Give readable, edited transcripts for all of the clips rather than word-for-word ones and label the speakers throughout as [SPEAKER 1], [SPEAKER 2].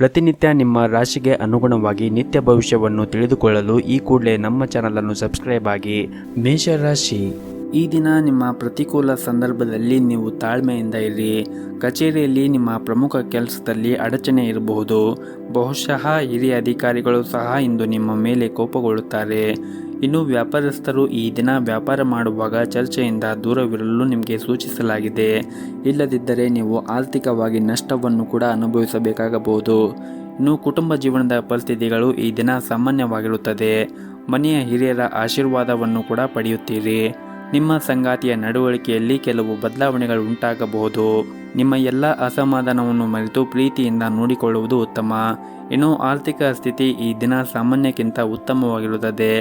[SPEAKER 1] ಪ್ರತಿನಿತ್ಯ ನಿಮ್ಮ ರಾಶಿಗೆ ಅನುಗುಣವಾಗಿ ನಿತ್ಯ ಭವಿಷ್ಯವನ್ನು ತಿಳಿದುಕೊಳ್ಳಲು ಈ ಕೂಡಲೇ ನಮ್ಮ ಚಾನಲನ್ನು ಸಬ್ಸ್ಕ್ರೈಬ್ ಆಗಿ. ಮೇಷರಾಶಿ, ಈ ದಿನ ನಿಮ್ಮ ಪ್ರತಿಕೂಲ ಸಂದರ್ಭದಲ್ಲಿ ನೀವು ತಾಳ್ಮೆಯಿಂದ ಇರಿ. ಕಚೇರಿಯಲ್ಲಿ ನಿಮ್ಮ ಪ್ರಮುಖ ಕೆಲಸದಲ್ಲಿ ಅಡಚಣೆ ಇರಬಹುದು. ಬಹುಶಃ ಹಿರಿಯ ಅಧಿಕಾರಿಗಳು ಸಹ ಇಂದು ನಿಮ್ಮ ಮೇಲೆ ಕೋಪಗೊಳ್ಳುತ್ತಾರೆ. ಇನ್ನು ವ್ಯಾಪಾರಸ್ಥರು ಈ ದಿನ ವ್ಯಾಪಾರ ಮಾಡುವಾಗ ಚರ್ಚೆಯಿಂದ ದೂರವಿರಲು ನಿಮಗೆ ಸೂಚಿಸಲಾಗಿದೆ. ಇಲ್ಲದಿದ್ದರೆ ನೀವು ಆರ್ಥಿಕವಾಗಿ ನಷ್ಟವನ್ನು ಕೂಡ ಅನುಭವಿಸಬೇಕಾಗಬಹುದು. ಇನ್ನು ಕುಟುಂಬ ಜೀವನದ ಪರಿಸ್ಥಿತಿಗಳು ಈ ದಿನ ಸಾಮಾನ್ಯವಾಗಿರುತ್ತದೆ. ಮನೆಯ ಹಿರಿಯರ ಆಶೀರ್ವಾದವನ್ನು ಕೂಡ ಪಡೆಯುತ್ತೀರಿ. ನಿಮ್ಮ ಸಂಗಾತಿಯ ನಡವಳಿಕೆಯಲ್ಲಿ ಕೆಲವು ಬದಲಾವಣೆಗಳು ಉಂಟಾಗಬಹುದು. ನಿಮ್ಮ ಎಲ್ಲ ಅಸಮಾಧಾನವನ್ನು ಮರೆತು ಪ್ರೀತಿಯಿಂದ ನೋಡಿಕೊಳ್ಳುವುದು ಉತ್ತಮ. ಇನ್ನು ಆರ್ಥಿಕ ಸ್ಥಿತಿ ಈ ದಿನ ಸಾಮಾನ್ಯಕ್ಕಿಂತ ಉತ್ತಮವಾಗಿರುತ್ತದೆ.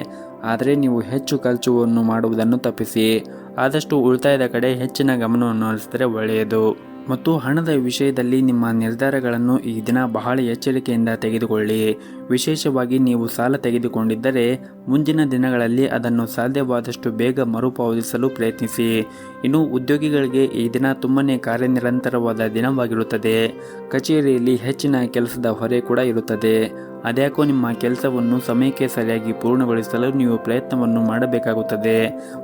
[SPEAKER 1] ಆದರೆ ನೀವು ಹೆಚ್ಚು ಖರ್ಚುವನ್ನು ಮಾಡುವುದನ್ನು ತಪ್ಪಿಸಿ. ಆದಷ್ಟು ಉಳಿತಾಯದ ಕಡೆ ಹೆಚ್ಚಿನ ಗಮನವನ್ನು ಹರಿಸಿದರೆ ಒಳ್ಳೆಯದು. ಮತ್ತು ಹಣದ ವಿಷಯದಲ್ಲಿ ನಿಮ್ಮ ನಿರ್ಧಾರಗಳನ್ನು ಈ ದಿನ ಬಹಳ ಎಚ್ಚರಿಕೆಯಿಂದ ತೆಗೆದುಕೊಳ್ಳಿ. ವಿಶೇಷವಾಗಿ ನೀವು ಸಾಲ ತೆಗೆದುಕೊಂಡಿದ್ದರೆ ಮುಂದಿನ ದಿನಗಳಲ್ಲಿ ಅದನ್ನು ಸಾಧ್ಯವಾದಷ್ಟು ಬೇಗ ಮರುಪಾವತಿಸಲು ಪ್ರಯತ್ನಿಸಿ. ಇನ್ನು ಉದ್ಯೋಗಿಗಳಿಗೆ ಈ ದಿನ ತುಂಬನೇ ಕಾರ್ಯನಿರಂತರವಾದ ದಿನವಾಗಿರುತ್ತದೆ. ಕಚೇರಿಯಲ್ಲಿ ಹೆಚ್ಚಿನ ಕೆಲಸದ ಹೊರೆ ಕೂಡ ಇರುತ್ತದೆ. ಅದ್ಯಾಕೋ ನಿಮ್ಮ ಕೆಲಸವನ್ನು ಸಮಯಕ್ಕೆ ಸರಿಯಾಗಿ ಪೂರ್ಣಗೊಳಿಸಲು ನೀವು ಪ್ರಯತ್ನವನ್ನು ಮಾಡಬೇಕಾಗುತ್ತದೆ.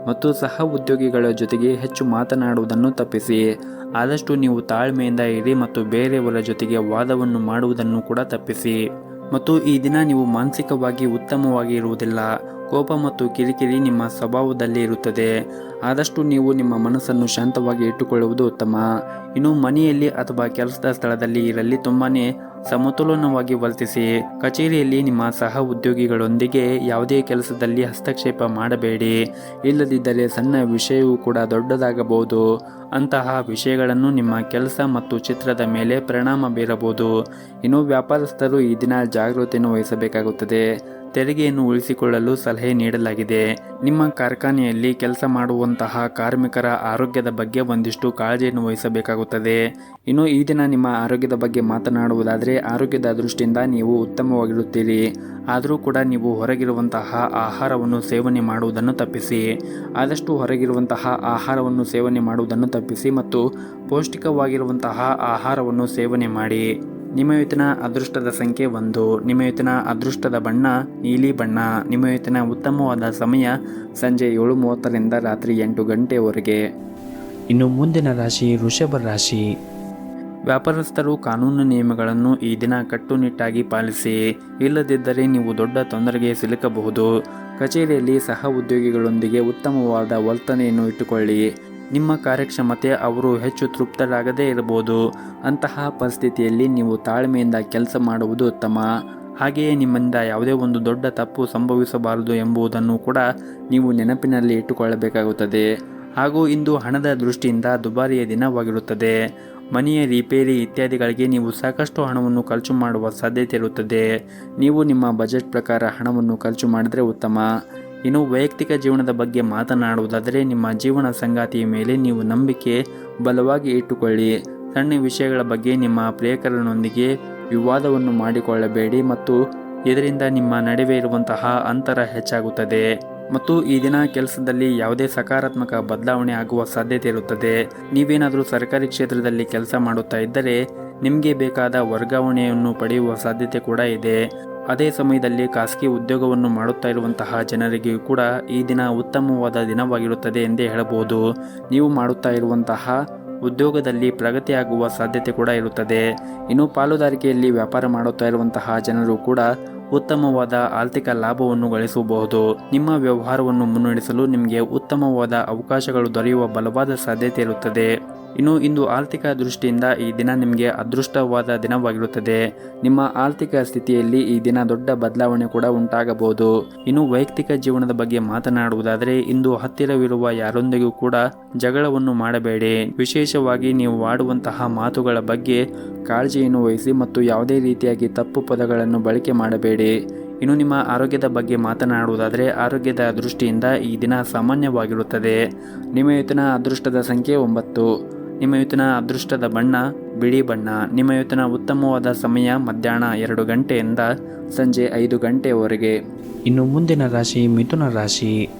[SPEAKER 1] ಮತ್ತು ಸಹ ಉದ್ಯೋಗಿಗಳ ಜೊತೆಗೆ ಹೆಚ್ಚು ಮಾತನಾಡುವುದನ್ನು ತಪ್ಪಿಸಿ. ಆದಷ್ಟು ನೀವು ತಾಳ್ಮೆಯಿಂದ ಇರಿ ಮತ್ತು ಬೇರೆಯವರ ಜೊತೆಗೆ ವಾದವನ್ನು ಮಾಡುವುದನ್ನು ಕೂಡ ತಪ್ಪಿಸಿ. ಮತ್ತು ಈ ದಿನ ನೀವು ಮಾನಸಿಕವಾಗಿ ಉತ್ತಮವಾಗಿ ಇರುವುದಿಲ್ಲ. ಕೋಪ ಮತ್ತು ಕಿರಿಕಿರಿ ನಿಮ್ಮ ಸ್ವಭಾವದಲ್ಲಿ ಇರುತ್ತದೆ. ಆದಷ್ಟು ನೀವು ನಿಮ್ಮ ಮನಸ್ಸನ್ನು ಶಾಂತವಾಗಿ ಇಟ್ಟುಕೊಳ್ಳುವುದು ಉತ್ತಮ. ಇನ್ನು ಮನೆಯಲ್ಲಿ ಅಥವಾ ಕೆಲಸದ ಸ್ಥಳದಲ್ಲಿ ಇರಲಿ ತುಂಬಾನೇ ಸಮತೋಲನವಾಗಿ ವರ್ತಿಸಿ. ಕಚೇರಿಯಲ್ಲಿ ನಿಮ್ಮ ಸಹ ಉದ್ಯೋಗಿಗಳೊಂದಿಗೆ ಯಾವುದೇ ಕೆಲಸದಲ್ಲಿ ಹಸ್ತಕ್ಷೇಪ ಮಾಡಬೇಡಿ. ಇಲ್ಲದಿದ್ದರೆ ಸಣ್ಣ ವಿಷಯವೂ ಕೂಡ ದೊಡ್ಡದಾಗಬಹುದು. ಅಂತಹ ವಿಷಯಗಳನ್ನು ನಿಮ್ಮ ಕೆಲಸ ಮತ್ತು ಚಿತ್ರದ ಮೇಲೆ ಪರಿಣಾಮ ಬೀರಬಹುದು. ಇನ್ನು ವ್ಯಾಪಾರಸ್ಥರು ಈ ದಿನ ಜಾಗೃತಿಯನ್ನು ವಹಿಸಬೇಕಾಗುತ್ತದೆ. ತೆರಿಗೆಯನ್ನು ಉಳಿಸಿಕೊಳ್ಳಲು ಸಲಹೆ ನೀಡಲಾಗಿದೆ. ನಿಮ್ಮ ಕಾರ್ಖಾನೆಯಲ್ಲಿ ಕೆಲಸ ಮಾಡುವಂತಹ ಕಾರ್ಮಿಕರ ಆರೋಗ್ಯದ ಬಗ್ಗೆ ಒಂದಿಷ್ಟು ಕಾಳಜಿಯನ್ನು ವಹಿಸಬೇಕಾಗುತ್ತದೆ. ಇನ್ನು ಈ ದಿನ ನಿಮ್ಮ ಆರೋಗ್ಯದ ಬಗ್ಗೆ ಮಾತನಾಡುವುದಾದರೆ ಆರೋಗ್ಯದ ದೃಷ್ಟಿಯಿಂದ ನೀವು ಉತ್ತಮವಾಗಿರುತ್ತೀರಿ. ಆದರೂ ಕೂಡ ನೀವು ಹೊರಗಿರುವಂತಹ ಆಹಾರವನ್ನು ಸೇವನೆ ಮಾಡುವುದನ್ನು ತಪ್ಪಿಸಿ. ಆದಷ್ಟು ಹೊರಗಿರುವಂತಹ ಆಹಾರವನ್ನು ಸೇವನೆ ಮಾಡುವುದನ್ನು ತಪ್ಪಿಸಿ ಮತ್ತು ಪೌಷ್ಟಿಕವಾಗಿರುವಂತಹ ಆಹಾರವನ್ನು ಸೇವನೆ ಮಾಡಿ. ನಿಮ್ಮ ಇವತ್ತಿನ ಅದೃಷ್ಟದ ಸಂಖ್ಯೆ 1. ನಿಮ್ಮ ಇವತ್ತಿನ ಅದೃಷ್ಟದ ಬಣ್ಣ ನೀಲಿ ಬಣ್ಣ. ನಿಮ್ಮ ಇವತ್ತಿನ ಉತ್ತಮವಾದ ಸಮಯ ಸಂಜೆ 7:30ರಿಂದ ರಾತ್ರಿ 8 ಗಂಟೆವರೆಗೆ. ಇನ್ನು ಮುಂದಿನ ರಾಶಿ ವೃಷಭ ರಾಶಿ. ವ್ಯಾಪಾರಸ್ಥರು ಕಾನೂನು ನಿಯಮಗಳನ್ನು ಈ ದಿನ ಕಟ್ಟುನಿಟ್ಟಾಗಿ ಪಾಲಿಸಿ. ಇಲ್ಲದಿದ್ದರೆ ನೀವು ದೊಡ್ಡ ತೊಂದರೆಗೆ ಸಿಲುಕಬಹುದು. ಕಚೇರಿಯಲ್ಲಿ ಸಹ ಉದ್ಯೋಗಿಗಳೊಂದಿಗೆ ಉತ್ತಮವಾದ ವರ್ತನೆಯನ್ನು ಇಟ್ಟುಕೊಳ್ಳಿ. ನಿಮ್ಮ ಕಾರ್ಯಕ್ಷಮತೆ ಅವರು ಹೆಚ್ಚು ತೃಪ್ತರಾಗದೇ ಇರಬಹುದು. ಅಂತಹ ಪರಿಸ್ಥಿತಿಯಲ್ಲಿ ನೀವು ತಾಳ್ಮೆಯಿಂದ ಕೆಲಸ ಮಾಡುವುದು ಉತ್ತಮ. ಹಾಗೆಯೇ ನಿಮ್ಮಿಂದ ಯಾವುದೇ ಒಂದು ದೊಡ್ಡ ತಪ್ಪು ಸಂಭವಿಸಬಾರದು ಎಂಬುದನ್ನು ಕೂಡ ನೀವು ನೆನಪಿನಲ್ಲಿ ಇಟ್ಟುಕೊಳ್ಳಬೇಕಾಗುತ್ತದೆ. ಹಾಗೂ ಇಂದು ಹಣದ ದೃಷ್ಟಿಯಿಂದ ದುಬಾರಿಯ ದಿನವಾಗಿರುತ್ತದೆ. ಮನೆಯ ರಿಪೇರಿ ಇತ್ಯಾದಿಗಳಿಗೆ ನೀವು ಸಾಕಷ್ಟು ಹಣವನ್ನು ಖರ್ಚು ಮಾಡುವ ಸಾಧ್ಯತೆ ಇರುತ್ತದೆ. ನೀವು ನಿಮ್ಮ ಬಜೆಟ್ ಪ್ರಕಾರ ಹಣವನ್ನು ಖರ್ಚು ಮಾಡಿದರೆ ಉತ್ತಮ. ಇನ್ನು ವೈಯಕ್ತಿಕ ಜೀವನದ ಬಗ್ಗೆ ಮಾತನಾಡುವುದಾದರೆ ನಿಮ್ಮ ಜೀವನ ಸಂಗಾತಿಯ ಮೇಲೆ ನೀವು ನಂಬಿಕೆ ಬಲವಾಗಿ ಇಟ್ಟುಕೊಳ್ಳಿ. ಸಣ್ಣ ವಿಷಯಗಳ ಬಗ್ಗೆ ನಿಮ್ಮ ಪ್ರಿಯಕರನೊಂದಿಗೆ ವಿವಾದವನ್ನು ಮಾಡಿಕೊಳ್ಳಬೇಡಿ ಮತ್ತು ಇದರಿಂದ ನಿಮ್ಮ ನಡುವೆ ಇರುವಂತಹ ಅಂತರ ಹೆಚ್ಚಾಗುತ್ತದೆ. ಮತ್ತು ಈ ದಿನ ಕೆಲಸದಲ್ಲಿ ಯಾವುದೇ ಸಕಾರಾತ್ಮಕ ಬದಲಾವಣೆ ಆಗುವ ಸಾಧ್ಯತೆ ಇರುತ್ತದೆ. ನೀವೇನಾದರೂ ಸರ್ಕಾರಿ ಕ್ಷೇತ್ರದಲ್ಲಿ ಕೆಲಸ ಮಾಡುತ್ತಾ ಇದ್ದರೆ ನಿಮಗೆ ಬೇಕಾದ ವರ್ಗಾವಣೆಯನ್ನು ಪಡೆಯುವ ಸಾಧ್ಯತೆ ಕೂಡ ಇದೆ. ಅದೇ ಸಮಯದಲ್ಲಿ ಖಾಸಗಿ ಉದ್ಯೋಗವನ್ನು ಮಾಡುತ್ತಾ ಇರುವಂತಹ ಜನರಿಗೆ ಕೂಡ ಈ ದಿನ ಉತ್ತಮವಾದ ದಿನವಾಗಿರುತ್ತದೆ ಎಂದೇ ಹೇಳಬಹುದು. ನೀವು ಮಾಡುತ್ತಾ ಇರುವಂತಹ ಉದ್ಯೋಗದಲ್ಲಿ ಪ್ರಗತಿಯಾಗುವ ಸಾಧ್ಯತೆ ಕೂಡ ಇರುತ್ತದೆ. ಇನ್ನು ಪಾಲುದಾರಿಕೆಯಲ್ಲಿ ವ್ಯಾಪಾರ ಮಾಡುತ್ತಾ ಇರುವಂತಹ ಜನರು ಕೂಡ ಉತ್ತಮವಾದ ಆರ್ಥಿಕ ಲಾಭವನ್ನು ಗಳಿಸಬಹುದು. ನಿಮ್ಮ ವ್ಯವಹಾರವನ್ನು ಮುನ್ನಡೆಸಲು ನಿಮಗೆ ಉತ್ತಮವಾದ ಅವಕಾಶಗಳು ದೊರೆಯುವ ಬಲವಾದ ಸಾಧ್ಯತೆ ಇರುತ್ತದೆ. ಇನ್ನು ಇಂದು ಆರ್ಥಿಕ ದೃಷ್ಟಿಯಿಂದ ಈ ದಿನ ನಿಮಗೆ ಅದೃಷ್ಟವಾದ ದಿನವಾಗಿರುತ್ತದೆ. ನಿಮ್ಮ ಆರ್ಥಿಕ ಸ್ಥಿತಿಯಲ್ಲಿ ಈ ದಿನ ದೊಡ್ಡ ಬದಲಾವಣೆ ಕೂಡ ಉಂಟಾಗಬಹುದು. ಇನ್ನು ವೈಯಕ್ತಿಕ ಜೀವನದ ಬಗ್ಗೆ ಮಾತನಾಡುವುದಾದರೆ ಇಂದು ಹತ್ತಿರವಿರುವ ಯಾರೊಂದಿಗೂ ಕೂಡ ಜಗಳವನ್ನು ಮಾಡಬೇಡಿ. ವಿಶೇಷವಾಗಿ ನೀವು ಆಡುವಂತಹ ಮಾತುಗಳ ಬಗ್ಗೆ ಕಾಳಜಿಯನ್ನು ವಹಿಸಿ ಮತ್ತು ಯಾವುದೇ ರೀತಿಯಾಗಿ ತಪ್ಪು ಪದಗಳನ್ನು ಬಳಕೆ ಮಾಡಬೇಡಿ. ಇನ್ನು ನಿಮ್ಮ ಆರೋಗ್ಯದ ಬಗ್ಗೆ ಮಾತನಾಡುವುದಾದರೆ ಆರೋಗ್ಯದ ದೃಷ್ಟಿಯಿಂದ ಈ ದಿನ ಸಾಮಾನ್ಯವಾಗಿರುತ್ತದೆ. ನಿಮ್ಮ ಇವತ್ತಿನ ಅದೃಷ್ಟದ ಸಂಖ್ಯೆ 9. ನಿಮ್ಮ ಇವತ್ತಿನ ಅದೃಷ್ಟದ ಬಣ್ಣ ಬಿಳಿ ಬಣ್ಣ. ನಿಮ್ಮ ಇವತ್ತಿನ ಉತ್ತಮವಾದ ಸಮಯ ಮಧ್ಯಾಹ್ನ 2 ಗಂಟೆಯಿಂದ ಸಂಜೆ 5 ಗಂಟೆಯವರೆಗೆ. ಇನ್ನು ಮುಂದಿನ ರಾಶಿ ಮಿಥುನ ರಾಶಿ.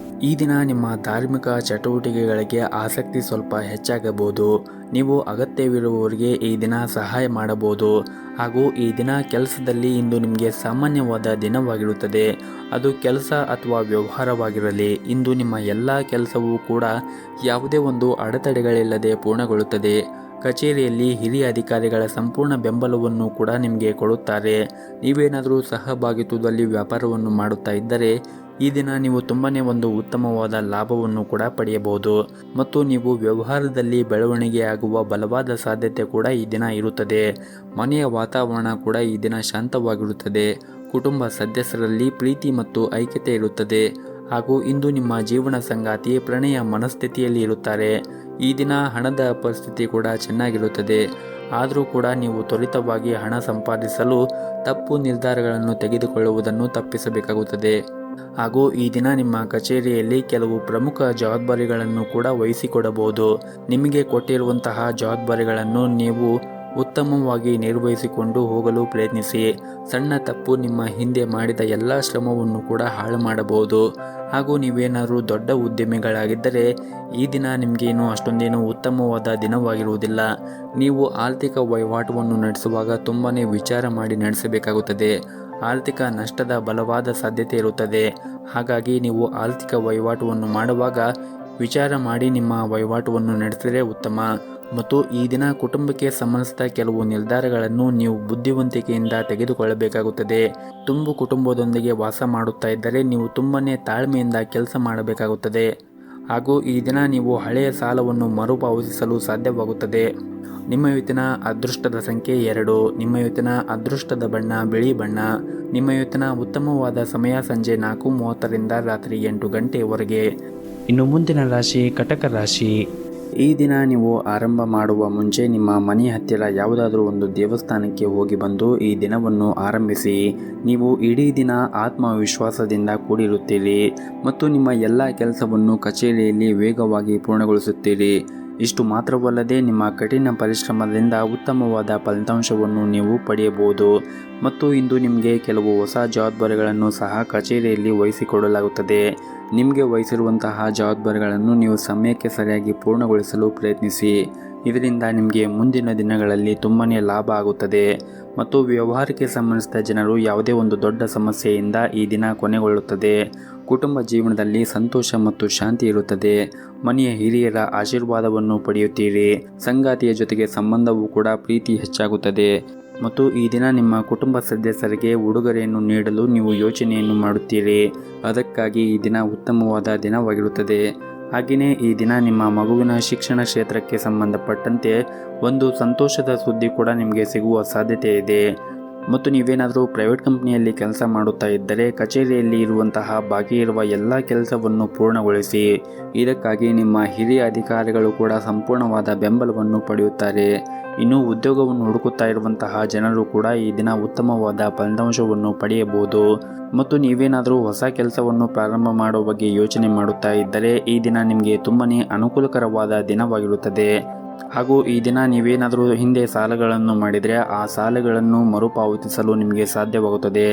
[SPEAKER 1] ಈ ದಿನ ನಿಮ್ಮ ಧಾರ್ಮಿಕ ಚಟುವಟಿಕೆಗಳಿಗೆ ಆಸಕ್ತಿ ಸ್ವಲ್ಪ ಹೆಚ್ಚಾಗಬಹುದು. ನೀವು ಅಗತ್ಯವಿರುವವರಿಗೆ ಈ ದಿನ ಸಹಾಯ ಮಾಡಬಹುದು. ಹಾಗೂ ಈ ದಿನ ಕೆಲಸದಲ್ಲಿ ಇಂದು ನಿಮಗೆ ಸಾಮಾನ್ಯವಾದ ದಿನವಾಗಿರುತ್ತದೆ. ಅದು ಕೆಲಸ ಅಥವಾ ವ್ಯವಹಾರವಾಗಿರಲಿ, ಇಂದು ನಿಮ್ಮ ಎಲ್ಲ ಕೆಲಸವೂ ಕೂಡ ಯಾವುದೇ ಒಂದು ಅಡೆತಡೆಗಳಿಲ್ಲದೆ ಪೂರ್ಣಗೊಳ್ಳುತ್ತದೆ. ಕಚೇರಿಯಲ್ಲಿ ಹಿರಿಯ ಅಧಿಕಾರಿಗಳ ಸಂಪೂರ್ಣ ಬೆಂಬಲವನ್ನು ಕೂಡ ನಿಮಗೆ ಕೊಡುತ್ತಾರೆ. ನೀವೇನಾದರೂ ಸಹಭಾಗಿತ್ವದಲ್ಲಿ ವ್ಯಾಪಾರವನ್ನು ಮಾಡುತ್ತಾ ಇದ್ದರೆ ಈ ದಿನ ನೀವು ತುಂಬಾನೇ ಒಂದು ಉತ್ತಮವಾದ ಲಾಭವನ್ನು ಕೂಡ ಪಡೆಯಬಹುದು. ಮತ್ತು ನೀವು ವ್ಯವಹಾರದಲ್ಲಿ ಬೆಳವಣಿಗೆಯಾಗುವ ಬಲವಾದ ಸಾಧ್ಯತೆ ಕೂಡ ಈ ದಿನ ಇರುತ್ತದೆ. ಮನೆಯ ವಾತಾವರಣ ಕೂಡ ಈ ದಿನ ಶಾಂತವಾಗಿರುತ್ತದೆ. ಕುಟುಂಬ ಸದಸ್ಯರಲ್ಲಿ ಪ್ರೀತಿ ಮತ್ತು ಐಕ್ಯತೆ ಇರುತ್ತದೆ. ಹಾಗೂ ಇಂದು ನಿಮ್ಮ ಜೀವನ ಸಂಗಾತಿ ಪ್ರಣಯ ಮನಸ್ಥಿತಿಯಲ್ಲಿ ಇರುತ್ತಾರೆ. ಈ ದಿನ ಹಣದ ಪರಿಸ್ಥಿತಿ ಕೂಡ ಚೆನ್ನಾಗಿರುತ್ತದೆ. ಆದರೂ ಕೂಡ ನೀವು ತ್ವರಿತವಾಗಿ ಹಣ ಸಂಪಾದಿಸಲು ತಪ್ಪು ನಿರ್ಧಾರಗಳನ್ನು ತೆಗೆದುಕೊಳ್ಳುವುದನ್ನು ತಪ್ಪಿಸಬೇಕಾಗುತ್ತದೆ. ಹಾಗೂ ಈ ದಿನ ನಿಮ್ಮ ಕಚೇರಿಯಲ್ಲಿ ಕೆಲವು ಪ್ರಮುಖ ಜವಾಬ್ದಾರಿಗಳನ್ನು ಕೂಡ ವಹಿಸಿಕೊಡಬಹುದು. ನಿಮಗೆ ಕೊಟ್ಟಿರುವಂತಹ ಜವಾಬ್ದಾರಿಗಳನ್ನು ನೀವು ಉತ್ತಮವಾಗಿ ನಿರ್ವಹಿಸಿಕೊಂಡು ಹೋಗಲು ಪ್ರಯತ್ನಿಸಿ. ಸಣ್ಣ ತಪ್ಪು ನಿಮ್ಮ ಹಿಂದೆ ಮಾಡಿದ ಎಲ್ಲ ಶ್ರಮವನ್ನು ಕೂಡ ಹಾಳು ಮಾಡಬಹುದು. ಹಾಗೂ ನೀವೇನಾದರೂ ದೊಡ್ಡ ಉದ್ಯಮಿಗಳಾಗಿದ್ದರೆ ಈ ದಿನ ನಿಮಗೇನು ಅಷ್ಟೊಂದೇನು ಉತ್ತಮವಾದ ದಿನವಾಗಿರುವುದಿಲ್ಲ. ನೀವು ಆರ್ಥಿಕ ವಹಿವಾಟವನ್ನು ನಡೆಸುವಾಗ ತುಂಬಾ ವಿಚಾರ ಮಾಡಿ ನಡೆಸಬೇಕಾಗುತ್ತದೆ. ಆರ್ಥಿಕ ನಷ್ಟದ ಬಲವಾದ ಸಾಧ್ಯತೆ ಇರುತ್ತದೆ. ಹಾಗಾಗಿ ನೀವು ಆರ್ಥಿಕ ವಹಿವಾಟವನ್ನು ಮಾಡುವಾಗ ವಿಚಾರ ಮಾಡಿ ನಿಮ್ಮ ವಹಿವಾಟವನ್ನು ನಡೆಸಿದರೆ ಉತ್ತಮ. ಮತ್ತು ಈ ದಿನ ಕುಟುಂಬಕ್ಕೆ ಸಂಬಂಧಿಸಿದ ಕೆಲವು ನಿರ್ಧಾರಗಳನ್ನು ನೀವು ಬುದ್ಧಿವಂತಿಕೆಯಿಂದ ತೆಗೆದುಕೊಳ್ಳಬೇಕಾಗುತ್ತದೆ. ತುಂಬು ಕುಟುಂಬದೊಂದಿಗೆ ವಾಸ ಮಾಡುತ್ತಾ ಇದ್ದರೆ ನೀವು ತುಂಬನೇ ತಾಳ್ಮೆಯಿಂದ ಕೆಲಸ ಮಾಡಬೇಕಾಗುತ್ತದೆ. ಹಾಗೂ ಈ ದಿನ ನೀವು ಹಳೆಯ ಸಾಲವನ್ನು ಮರುಪಾವತಿಸಲು ಸಾಧ್ಯವಾಗುತ್ತದೆ. ನಿಮ್ಮ ಇವತ್ತಿನ ಅದೃಷ್ಟದ ಸಂಖ್ಯೆ 2. ನಿಮ್ಮ ಇವತ್ತಿನ ಅದೃಷ್ಟದ ಬಣ್ಣ ಬಿಳಿ ಬಣ್ಣ. ನಿಮ್ಮ ಇವತ್ತಿನ ಉತ್ತಮವಾದ ಸಮಯ ಸಂಜೆ 4:30ರಿಂದ ರಾತ್ರಿ 8 ಗಂಟೆಯವರೆಗೆ. ಇನ್ನು ಮುಂದಿನ ರಾಶಿ ಕಟಕ ರಾಶಿ. ಈ ದಿನ ನೀವು ಆರಂಭ ಮಾಡುವ ಮುಂಚೆ ನಿಮ್ಮ ಮನೆಯ ಹತ್ತಿರ ಯಾವುದಾದ್ರೂ ಒಂದು ದೇವಸ್ಥಾನಕ್ಕೆ ಹೋಗಿ ಬಂದು ಈ ದಿನವನ್ನು ಆರಂಭಿಸಿ. ನೀವು ಇಡೀ ದಿನ ಆತ್ಮವಿಶ್ವಾಸದಿಂದ ಕೂಡಿರುತ್ತೀರಿ ಮತ್ತು ನಿಮ್ಮ ಎಲ್ಲ ಕೆಲಸವನ್ನು ಕಚೇರಿಯಲ್ಲಿ ವೇಗವಾಗಿ ಪೂರ್ಣಗೊಳಿಸುತ್ತೀರಿ. ಇಷ್ಟು ಮಾತ್ರವಲ್ಲದೆ ನಿಮ್ಮ ಕಠಿಣ ಪರಿಶ್ರಮದಿಂದ ಉತ್ತಮವಾದ ಫಲಿತಾಂಶವನ್ನು ನೀವು ಪಡೆಯಬಹುದು. ಮತ್ತು ಇಂದು ನಿಮಗೆ ಕೆಲವು ಹೊಸ ಜವಾಬ್ದಾರಿಗಳನ್ನು ಸಹ ಕಚೇರಿಯಲ್ಲಿ ವಹಿಸಿಕೊಡಲಾಗುತ್ತದೆ. ನಿಮಗೆ ವಹಿಸಿರುವಂತಹ ಜವಾಬ್ದಾರಿಗಳನ್ನು ನೀವು ಸಮಯಕ್ಕೆ ಸರಿಯಾಗಿ ಪೂರ್ಣಗೊಳಿಸಲು ಪ್ರಯತ್ನಿಸಿ. ಇದರಿಂದ ನಿಮಗೆ ಮುಂದಿನ ದಿನಗಳಲ್ಲಿ ತುಂಬಾ ಲಾಭ ಆಗುತ್ತದೆ. ಮತ್ತು ವ್ಯವಹಾರಕ್ಕೆ ಸಂಬಂಧಿಸಿದ ಜನರು ಯಾವುದೇ ಒಂದು ದೊಡ್ಡ ಸಮಸ್ಯೆಯಿಂದ ಈ ದಿನ ಕೊನೆಗೊಳ್ಳುತ್ತದೆ. ಕುಟುಂಬ ಜೀವನದಲ್ಲಿ ಸಂತೋಷ ಮತ್ತು ಶಾಂತಿ ಇರುತ್ತದೆ. ಮನೆಯ ಹಿರಿಯರ ಆಶೀರ್ವಾದವನ್ನು ಪಡೆಯುತ್ತೀರಿ. ಸಂಗಾತಿಯ ಜೊತೆಗೆ ಸಂಬಂಧವೂ ಕೂಡ ಪ್ರೀತಿ ಹೆಚ್ಚಾಗುತ್ತದೆ. ಮತ್ತು ಈ ದಿನ ನಿಮ್ಮ ಕುಟುಂಬ ಸದಸ್ಯರಿಗೆ ಉಡುಗೊರೆಯನ್ನು ನೀಡಲು ನೀವು ಯೋಚನೆಯನ್ನು ಮಾಡುತ್ತೀರಿ. ಅದಕ್ಕಾಗಿ ಈ ದಿನ ಉತ್ತಮವಾದ ದಿನವಾಗಿರುತ್ತದೆ. ಹಾಗೆಯೇ ಈ ದಿನ ನಿಮ್ಮ ಮಗುವಿನ ಶಿಕ್ಷಣ ಕ್ಷೇತ್ರಕ್ಕೆ ಸಂಬಂಧಪಟ್ಟಂತೆ ಒಂದು ಸಂತೋಷದ ಸುದ್ದಿ ಕೂಡ ನಿಮಗೆ ಸಿಗುವ ಸಾಧ್ಯತೆ ಇದೆ. ಮತ್ತು ನೀವೇನಾದರೂ ಪ್ರೈವೇಟ್ ಕಂಪ್ನಿಯಲ್ಲಿ ಕೆಲಸ ಮಾಡುತ್ತಾ ಇದ್ದರೆ ಕಚೇರಿಯಲ್ಲಿ ಇರುವಂತಹ ಬಾಕಿ ಇರುವ ಎಲ್ಲ ಕೆಲಸವನ್ನು ಪೂರ್ಣಗೊಳಿಸಿ. ಇದಕ್ಕಾಗಿ ನಿಮ್ಮ ಹಿರಿಯ ಅಧಿಕಾರಿಗಳು ಕೂಡ ಸಂಪೂರ್ಣವಾದ ಬೆಂಬಲವನ್ನು ಪಡೆಯುತ್ತಾರೆ. ಇನ್ನು ಉದ್ಯೋಗವನ್ನು ಹುಡುಕುತ್ತಾ ಇರುವಂತಹ ಜನರು ಕೂಡ ಈ ದಿನ ಉತ್ತಮವಾದ ಫಲಿತಾಂಶವನ್ನು ಪಡೆಯಬಹುದು. ಮತ್ತು ನೀವೇನಾದರೂ ಹೊಸ ಕೆಲಸವನ್ನು ಪ್ರಾರಂಭ ಮಾಡುವ ಬಗ್ಗೆ ಯೋಚನೆ ಮಾಡುತ್ತಾ ಇದ್ದರೆ ಈ ದಿನ ನಿಮಗೆ ತುಂಬನೇ ಅನುಕೂಲಕರವಾದ ದಿನವಾಗಿರುತ್ತದೆ. ಹಾಗೂ ಈ ದಿನ ನೀವೇನಾದರೂ ಹಿಂದೆ ಸಾಲಗಳನ್ನು ಮಾಡಿದರೆ ಆ ಸಾಲಗಳನ್ನು ಮರುಪಾವತಿಸಲು ನಿಮಗೆ ಸಾಧ್ಯವಾಗುತ್ತದೆ.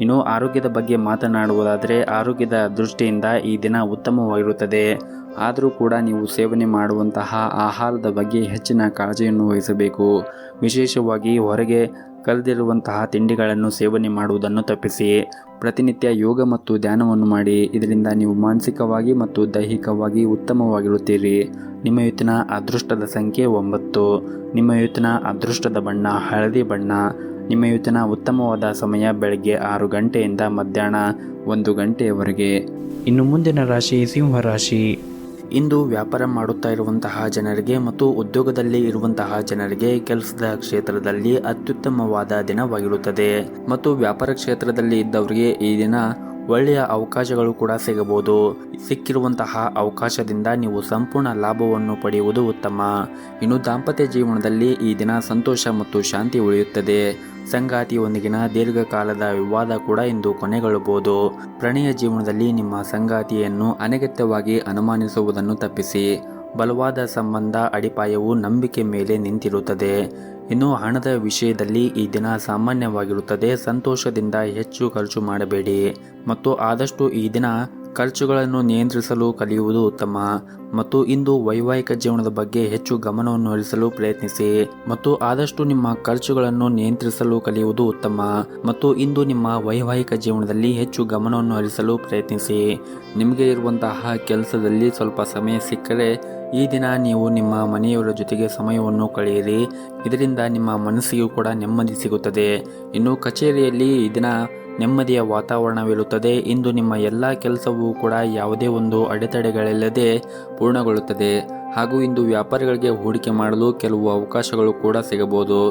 [SPEAKER 1] ಇನ್ನು ಆರೋಗ್ಯದ ಬಗ್ಗೆ ಮಾತನಾಡುವುದಾದರೆ ಆರೋಗ್ಯದ ದೃಷ್ಟಿಯಿಂದ ಈ ದಿನ ಉತ್ತಮವಾಗಿರುತ್ತದೆ. ಆದರೂ ಕೂಡ ನೀವು ಸೇವನೆ ಮಾಡುವಂತಹ ಆಹಾರದ ಬಗ್ಗೆ ಹೆಚ್ಚಿನ ಕಾಳಜಿಯನ್ನು ವಹಿಸಬೇಕು. ವಿಶೇಷವಾಗಿ ಹೊರಗೆ ಕರೆದಿರುವಂತಹ ತಿಂಡಿಗಳನ್ನು ಸೇವನೆ ಮಾಡುವುದನ್ನು ತಪ್ಪಿಸಿ. ಪ್ರತಿನಿತ್ಯ ಯೋಗ ಮತ್ತು ಧ್ಯಾನವನ್ನು ಮಾಡಿ. ಇದರಿಂದ ನೀವು ಮಾನಸಿಕವಾಗಿ ಮತ್ತು ದೈಹಿಕವಾಗಿ ಉತ್ತಮವಾಗಿರುತ್ತೀರಿ. ನಿಮ್ಮ ಇವತ್ತಿನ ಅದೃಷ್ಟದ ಸಂಖ್ಯೆ 9. ನಿಮ್ಮ ಇವತ್ತಿನ ಅದೃಷ್ಟದ ಬಣ್ಣ ಹಳದಿ ಬಣ್ಣ. ನಿಮ್ಮ ಇವತ್ತಿನ ಉತ್ತಮವಾದ ಸಮಯ ಬೆಳಗ್ಗೆ 6 ಗಂಟೆಯಿಂದ ಮಧ್ಯಾಹ್ನ 1 ಗಂಟೆಯವರೆಗೆ. ಇನ್ನು ಮುಂದಿನ ರಾಶಿ ಸಿಂಹ ರಾಶಿ. ಇಂದು ವ್ಯಾಪಾರ ಮಾಡುತ್ತಾ ಇರುವಂತಹ ಜನರಿಗೆ ಮತ್ತು ಉದ್ಯೋಗದಲ್ಲಿ ಇರುವಂತಹ ಜನರಿಗೆ ಕೆಲಸದ ಕ್ಷೇತ್ರದಲ್ಲಿ ಅತ್ಯುತ್ತಮವಾದ ದಿನವಾಗಿರುತ್ತದೆ. ಮತ್ತು ವ್ಯಾಪಾರ ಕ್ಷೇತ್ರದಲ್ಲಿ ಇದ್ದವರಿಗೆ ಈ ದಿನ ಒಳ್ಳೆಯ ಅವಕಾಶಗಳು ಕೂಡ ಸಿಗಬಹುದು. ಸಿಕ್ಕಿರುವಂತಹ ಅವಕಾಶದಿಂದ ನೀವು ಸಂಪೂರ್ಣ ಲಾಭವನ್ನು ಪಡೆಯುವುದು ಉತ್ತಮ. ಇನ್ನು ದಾಂಪತ್ಯ ಜೀವನದಲ್ಲಿ ಈ ದಿನ ಸಂತೋಷ ಮತ್ತು ಶಾಂತಿ ಉಳಿಯುತ್ತದೆ. ಸಂಗಾತಿಯೊಂದಿಗಿನ ದೀರ್ಘಕಾಲದ ವಿವಾದ ಕೂಡ ಇಂದು ಕೊನೆಗೊಳ್ಳಬಹುದು. ಪ್ರಣಯ ಜೀವನದಲ್ಲಿ ನಿಮ್ಮ ಸಂಗಾತಿಯನ್ನು ಅನಗತ್ಯವಾಗಿ ಅನುಮಾನಿಸುವುದನ್ನು ತಪ್ಪಿಸಿ. ಬಲವಾದ ಸಂಬಂಧ ಅಡಿಪಾಯವು ನಂಬಿಕೆ ಮೇಲೆ ನಿಂತಿರುತ್ತದೆ. ಇನ್ನು ಹಣದ ವಿಷಯದಲ್ಲಿ ಈ ದಿನ ಸಾಮಾನ್ಯವಾಗಿರುತ್ತದೆ. ಸಂತೋಷದಿಂದ ಹೆಚ್ಚು ಖರ್ಚು ಮಾಡಬೇಡಿ ಮತ್ತು ಆದಷ್ಟು ಈ ದಿನ ಖರ್ಚುಗಳನ್ನು ನಿಯಂತ್ರಿಸಲು ಕಲಿಯುವುದು ಉತ್ತಮ ಮತ್ತು ಇಂದು ವೈವಾಹಿಕ ಜೀವನದ ಬಗ್ಗೆ ಹೆಚ್ಚು ಗಮನವನ್ನು ಹರಿಸಲು ಪ್ರಯತ್ನಿಸಿ ಮತ್ತು ಆದಷ್ಟು ನಿಮ್ಮ ಖರ್ಚುಗಳನ್ನು ನಿಯಂತ್ರಿಸಲು ಕಲಿಯುವುದು ಉತ್ತಮ ಮತ್ತು ಇಂದು ನಿಮ್ಮ ವೈವಾಹಿಕ ಜೀವನದಲ್ಲಿ ಹೆಚ್ಚು ಗಮನವನ್ನು ಹರಿಸಲು ಪ್ರಯತ್ನಿಸಿ. ನಿಮಗೆ ಇರುವಂತಹ ಕೆಲಸದಲ್ಲಿ ಸ್ವಲ್ಪ ಸಮಯ ಸಿಕ್ಕರೆ ಈ ದಿನ ನೀವು ನಿಮ್ಮ ಮನೆಯವರ ಜೊತೆಗೆ ಸಮಯವನ್ನು ಕಳೆಯಿರಿ. ಇದರಿಂದ ನಿಮ್ಮ ಮನಸ್ಸಿಗೂ ಕೂಡ ನೆಮ್ಮದಿ ಸಿಗುತ್ತದೆ. ಇನ್ನು ಕಚೇರಿಯಲ್ಲಿ ಈ ದಿನ ನೆಮ್ಮದಿಯ ವಾತಾವರಣವಿರುತ್ತದೆ. ಇಂದು ನಿಮ್ಮ ಎಲ್ಲ ಕೆಲಸವೂ ಕೂಡ ಯಾವುದೇ ಒಂದು ಅಡೆತಡೆಗಳಿಲ್ಲದೆ ಪೂರ್ಣಗೊಳ್ಳುತ್ತದೆ ಹಾಗೂ ಇಂದು ವ್ಯಾಪಾರಿಗಳಿಗೆ ಹೂಡಿಕೆ ಮಾಡಲು ಕೆಲವು ಅವಕಾಶಗಳು ಕೂಡ ಸಿಗಬಹುದು.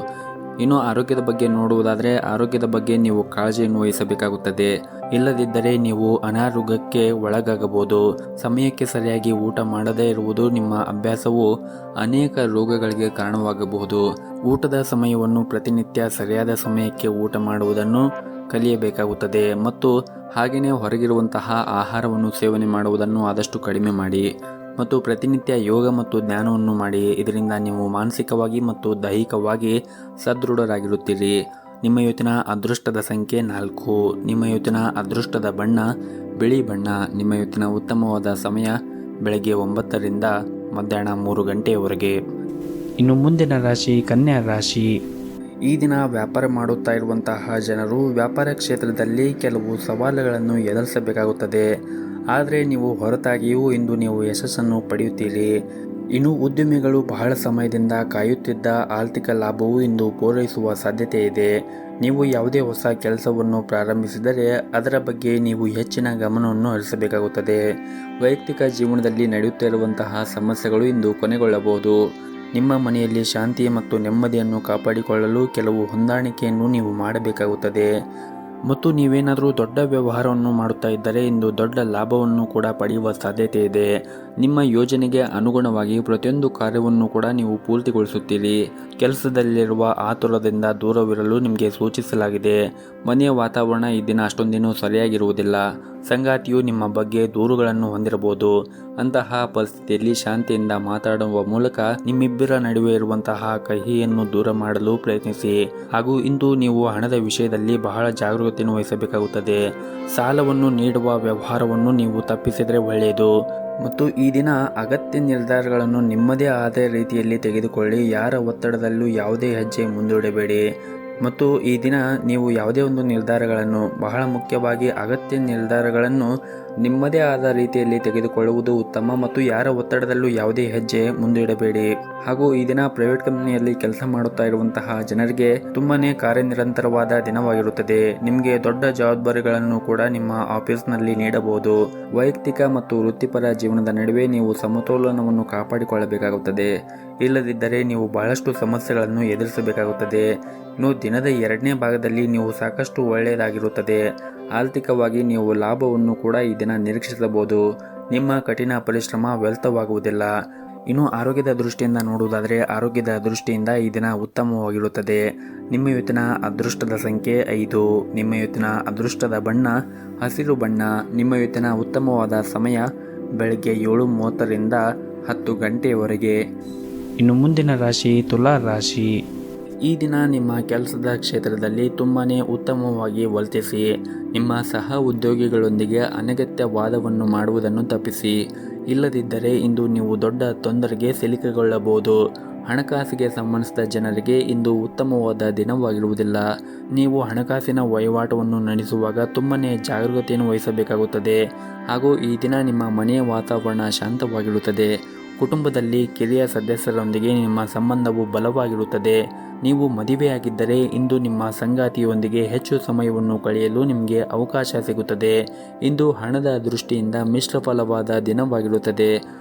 [SPEAKER 1] ಇನ್ನು ಆರೋಗ್ಯದ ಬಗ್ಗೆ ನೋಡುವುದಾದರೆ ಆರೋಗ್ಯದ ಬಗ್ಗೆ ನೀವು ಕಾಳಜಿಯನ್ನು ವಹಿಸಬೇಕಾಗುತ್ತದೆ. ಇಲ್ಲದಿದ್ದರೆ ನೀವು ಅನಾರೋಗ್ಯಕ್ಕೆ ಒಳಗಾಗಬಹುದು. ಸಮಯಕ್ಕೆ ಸರಿಯಾಗಿ ಊಟ ಮಾಡದೇ ಇರುವುದು ನಿಮ್ಮ ಅಭ್ಯಾಸವು ಅನೇಕ ರೋಗಗಳಿಗೆ ಕಾರಣವಾಗಬಹುದು. ಊಟದ ಸಮಯವನ್ನು ಪ್ರತಿನಿತ್ಯ ಸರಿಯಾದ ಸಮಯಕ್ಕೆ ಊಟ ಮಾಡುವುದನ್ನು ಕಲಿಯಬೇಕಾಗುತ್ತದೆ ಮತ್ತು ಹಾಗೆಯೇ ಹೊರಗಿರುವಂತಹ ಆಹಾರವನ್ನು ಸೇವನೆ ಮಾಡುವುದನ್ನು ಆದಷ್ಟು ಕಡಿಮೆ ಮಾಡಿ ಮತ್ತು ಪ್ರತಿನಿತ್ಯ ಯೋಗ ಮತ್ತು ಧ್ಯಾನವನ್ನು ಮಾಡಿ. ಇದರಿಂದ ನೀವು ಮಾನಸಿಕವಾಗಿ ಮತ್ತು ದೈಹಿಕವಾಗಿ ಸದೃಢರಾಗಿರುತ್ತೀರಿ. ನಿಮ್ಮ ಇವತ್ತಿನ ಅದೃಷ್ಟದ ಸಂಖ್ಯೆ 4. ನಿಮ್ಮ ಇವತ್ತಿನ ಅದೃಷ್ಟದ ಬಣ್ಣ ಬಿಳಿ ಬಣ್ಣ. ನಿಮ್ಮ ಇವತ್ತಿನ ಉತ್ತಮವಾದ ಸಮಯ ಬೆಳಗ್ಗೆ 9 ರಿಂದ ಮಧ್ಯಾಹ್ನ 3 ಗಂಟೆಯವರೆಗೆ. ಇನ್ನು ಮುಂದಿನ ರಾಶಿ ಕನ್ಯಾ ರಾಶಿ. ಈ ದಿನ ವ್ಯಾಪಾರ ಮಾಡುತ್ತಾ ಇರುವಂತಹ ಜನರು ವ್ಯಾಪಾರ ಕ್ಷೇತ್ರದಲ್ಲಿ ಕೆಲವು ಸವಾಲುಗಳನ್ನು ಎದುರಿಸಬೇಕಾಗುತ್ತದೆ. ಆದರೆ ನೀವು ಹೊರತಾಗಿಯೂ ಇಂದು ನೀವು ಯಶಸ್ಸನ್ನು ಪಡೆಯುತ್ತೀರಿ. ಇನ್ನು ಉದ್ಯಮಿಗಳು ಬಹಳ ಸಮಯದಿಂದ ಕಾಯುತ್ತಿದ್ದ ಆರ್ಥಿಕ ಲಾಭವು ಇಂದು ಪೂರೈಸುವ ಸಾಧ್ಯತೆ ಇದೆ. ನೀವು ಯಾವುದೇ ಹೊಸ ಕೆಲಸವನ್ನು ಪ್ರಾರಂಭಿಸಿದರೆ ಅದರ ಬಗ್ಗೆ ನೀವು ಹೆಚ್ಚಿನ ಗಮನವನ್ನು ಹರಿಸಬೇಕಾಗುತ್ತದೆ. ವೈಯಕ್ತಿಕ ಜೀವನದಲ್ಲಿ ನಡೆಯುತ್ತಿರುವಂತಹ ಸಮಸ್ಯೆಗಳು ಇಂದು ಕೊನೆಗೊಳ್ಳಬಹುದು. ನಿಮ್ಮ ಮನೆಯಲ್ಲಿ ಶಾಂತಿ ಮತ್ತು ನೆಮ್ಮದಿಯನ್ನು ಕಾಪಾಡಿಕೊಳ್ಳಲು ಕೆಲವು ಹೊಂದಾಣಿಕೆಯನ್ನು ನೀವು ಮಾಡಬೇಕಾಗುತ್ತದೆ ಮತ್ತು ನೀವೇನಾದರೂ ದೊಡ್ಡ ವ್ಯವಹಾರವನ್ನು ಮಾಡುತ್ತಾ ಇದ್ದರೆ ಇಂದು ದೊಡ್ಡ ಲಾಭವನ್ನು ಕೂಡ ಪಡೆಯುವ ಸಾಧ್ಯತೆ ಇದೆ. ನಿಮ್ಮ ಯೋಜನೆಗೆ ಅನುಗುಣವಾಗಿ ಪ್ರತಿಯೊಂದು ಕಾರ್ಯವನ್ನು ಕೂಡ ನೀವು ಪೂರ್ತಿಗೊಳಿಸುತ್ತೀರಿ. ಕೆಲಸದಲ್ಲಿರುವ ಆತುರದಿಂದ ದೂರವಿರಲು ನಿಮಗೆ ಸೂಚಿಸಲಾಗಿದೆ. ಮನೆಯ ವಾತಾವರಣ ಈ ದಿನ ಅಷ್ಟೊಂದೇನೂ ಸರಿಯಾಗಿರುವುದಿಲ್ಲ. ಸಂಗಾತಿಯು ನಿಮ್ಮ ಬಗ್ಗೆ ದೂರುಗಳನ್ನು ಹೊಂದಿರಬಹುದು. ಅಂತಹ ಪರಿಸ್ಥಿತಿಯಲ್ಲಿ ಶಾಂತಿಯಿಂದ ಮಾತಾಡುವ ಮೂಲಕ ನಿಮ್ಮಿಬ್ಬರ ನಡುವೆ ಇರುವಂತಹ ಕಹಿಯನ್ನು ದೂರ ಮಾಡಲು ಪ್ರಯತ್ನಿಸಿ ಹಾಗೂ ಇಂದು ನೀವು ಹಣದ ವಿಷಯದಲ್ಲಿ ಬಹಳ ಜಾಗರೂಕತೆಯನ್ನು ವಹಿಸಬೇಕಾಗುತ್ತದೆ. ಸಾಲವನ್ನು ನೀಡುವ ವ್ಯವಹಾರವನ್ನು ನೀವು ತಪ್ಪಿಸಿದರೆ ಒಳ್ಳೆಯದು ಮತ್ತು ಈ ದಿನ ಅಗತ್ಯ ನಿರ್ಧಾರಗಳನ್ನು ನಿಮ್ಮದೇ ಆದ ರೀತಿಯಲ್ಲಿ ತೆಗೆದುಕೊಳ್ಳಿ. ಯಾರ ಒತ್ತಡದಲ್ಲೂ ಯಾವುದೇ ಹೆಜ್ಜೆ ಮುಂದೂಡಬೇಡಿ ಮತ್ತು ಈ ದಿನ ನೀವು ಯಾವುದೇ ಒಂದು ನಿರ್ಧಾರಗಳನ್ನು, ಬಹಳ ಮುಖ್ಯವಾಗಿ ಅಗತ್ಯ ನಿರ್ಧಾರಗಳನ್ನು ನಿಮ್ಮದೇ ಆದ ರೀತಿಯಲ್ಲಿ ತೆಗೆದುಕೊಳ್ಳುವುದು ಉತ್ತಮ ಮತ್ತು ಯಾರ ಒತ್ತಡದಲ್ಲೂ ಯಾವುದೇ ಹೆಜ್ಜೆ ಮುಂದಿಡಬೇಡಿ. ಹಾಗೂ ಈ ದಿನ ಪ್ರೈವೇಟ್ ಕಂಪನಿಯಲ್ಲಿ ಕೆಲಸ ಮಾಡುತ್ತಾ ಇರುವಂತಹ ಜನರಿಗೆ ತುಂಬಾನೇ ಕಾರ್ಯನಿರಂತರವಾದ ದಿನವಾಗಿರುತ್ತದೆ. ನಿಮಗೆ ದೊಡ್ಡ ಜವಾಬ್ದಾರಿಗಳನ್ನು ಕೂಡ ನಿಮ್ಮ ಆಫೀಸ್ನಲ್ಲಿ ನೀಡಬಹುದು. ವೈಯಕ್ತಿಕ ಮತ್ತು ವೃತ್ತಿಪರ ಜೀವನದ ನಡುವೆ ನೀವು ಸಮತೋಲನವನ್ನು ಕಾಪಾಡಿಕೊಳ್ಳಬೇಕಾಗುತ್ತದೆ. ಇಲ್ಲದಿದ್ದರೆ ನೀವು ಬಹಳಷ್ಟು ಸಮಸ್ಯೆಗಳನ್ನು ಎದುರಿಸಬೇಕಾಗುತ್ತದೆ. ಇನ್ನು ದಿನದ 2ನೇ ಭಾಗದಲ್ಲಿ ನೀವು ಸಾಕಷ್ಟು ಒಳ್ಳೆಯದಾಗಿರುತ್ತದೆ. ಆರ್ಥಿಕವಾಗಿ ನೀವು ಲಾಭವನ್ನು ಕೂಡ ಈ ದಿನ ನಿರೀಕ್ಷಿಸಬಹುದು. ನಿಮ್ಮ ಕಠಿಣ ಪರಿಶ್ರಮ ವ್ಯರ್ಥವಾಗುವುದಿಲ್ಲ. ಇನ್ನು ಆರೋಗ್ಯದ ದೃಷ್ಟಿಯಿಂದ ನೋಡುವುದಾದರೆ ಆರೋಗ್ಯದ ದೃಷ್ಟಿಯಿಂದ ಈ ದಿನ ಉತ್ತಮವಾಗಿರುತ್ತದೆ. ನಿಮ್ಮ ಇವತ್ತಿನ ಅದೃಷ್ಟದ ಸಂಖ್ಯೆ 5. ನಿಮ್ಮ ಇವತ್ತಿನ ಅದೃಷ್ಟದ ಬಣ್ಣ ಹಸಿರು ಬಣ್ಣ. ನಿಮ್ಮ ಇವತ್ತಿನ ಉತ್ತಮವಾದ ಸಮಯ ಬೆಳಗ್ಗೆ 7:30 ರಿಂದ 10 ಗಂಟೆಯವರೆಗೆ. ಇನ್ನು ಮುಂದಿನ ರಾಶಿ ತುಲಾ ರಾಶಿ. ಈ ದಿನ ನಿಮ್ಮ ಕೆಲಸದ ಕ್ಷೇತ್ರದಲ್ಲಿ ತುಂಬಾನೇ ಉತ್ತಮವಾಗಿ ವರ್ತಿಸಿ. ನಿಮ್ಮ ಸಹ ಉದ್ಯೋಗಿಗಳೊಂದಿಗೆ ಅನಗತ್ಯ ವಾದವನ್ನು ಮಾಡುವುದನ್ನು ತಪ್ಪಿಸಿ. ಇಲ್ಲದಿದ್ದರೆ ಇಂದು ನೀವು ದೊಡ್ಡ ತೊಂದರೆಗೆ ಸಿಲುಕಿಕೊಳ್ಳಬಹುದು. ಹಣಕಾಸಿಗೆ ಸಂಬಂಧಿಸಿದ ಜನರಿಗೆ ಇಂದು ಉತ್ತಮವಾದ ದಿನವಾಗಿರುವುದಿಲ್ಲ. ನೀವು ಹಣಕಾಸಿನ ವಹಿವಾಟವನ್ನು ನಡೆಸುವಾಗ ತುಂಬಾನೇ ಜಾಗರೂಕತೆಯನ್ನು ವಹಿಸಬೇಕಾಗುತ್ತದೆ ಹಾಗೂ ಈ ದಿನ ನಿಮ್ಮ ಮನೆಯ ವಾತಾವರಣ ಶಾಂತವಾಗಿರುತ್ತದೆ. ಕುಟುಂಬದಲ್ಲಿ ಕಿರಿಯ ಸದಸ್ಯರೊಂದಿಗೆ ನಿಮ್ಮ ಸಂಬಂಧವು ಬಲವಾಗಿರುತ್ತದೆ. ನೀವು ಮದುವೆಯಾಗಿದ್ದರೆ ಇಂದು ನಿಮ್ಮ ಸಂಗಾತಿಯೊಂದಿಗೆ ಹೆಚ್ಚು ಸಮಯವನ್ನು ಕಳೆಯಲು ನಿಮಗೆ ಅವಕಾಶ ಸಿಗುತ್ತದೆ. ಇಂದು ಹಣದ ದೃಷ್ಟಿಯಿಂದ ಮಿಶ್ರ ಫಲವಾದ ದಿನವಾಗಿರುತ್ತದೆ.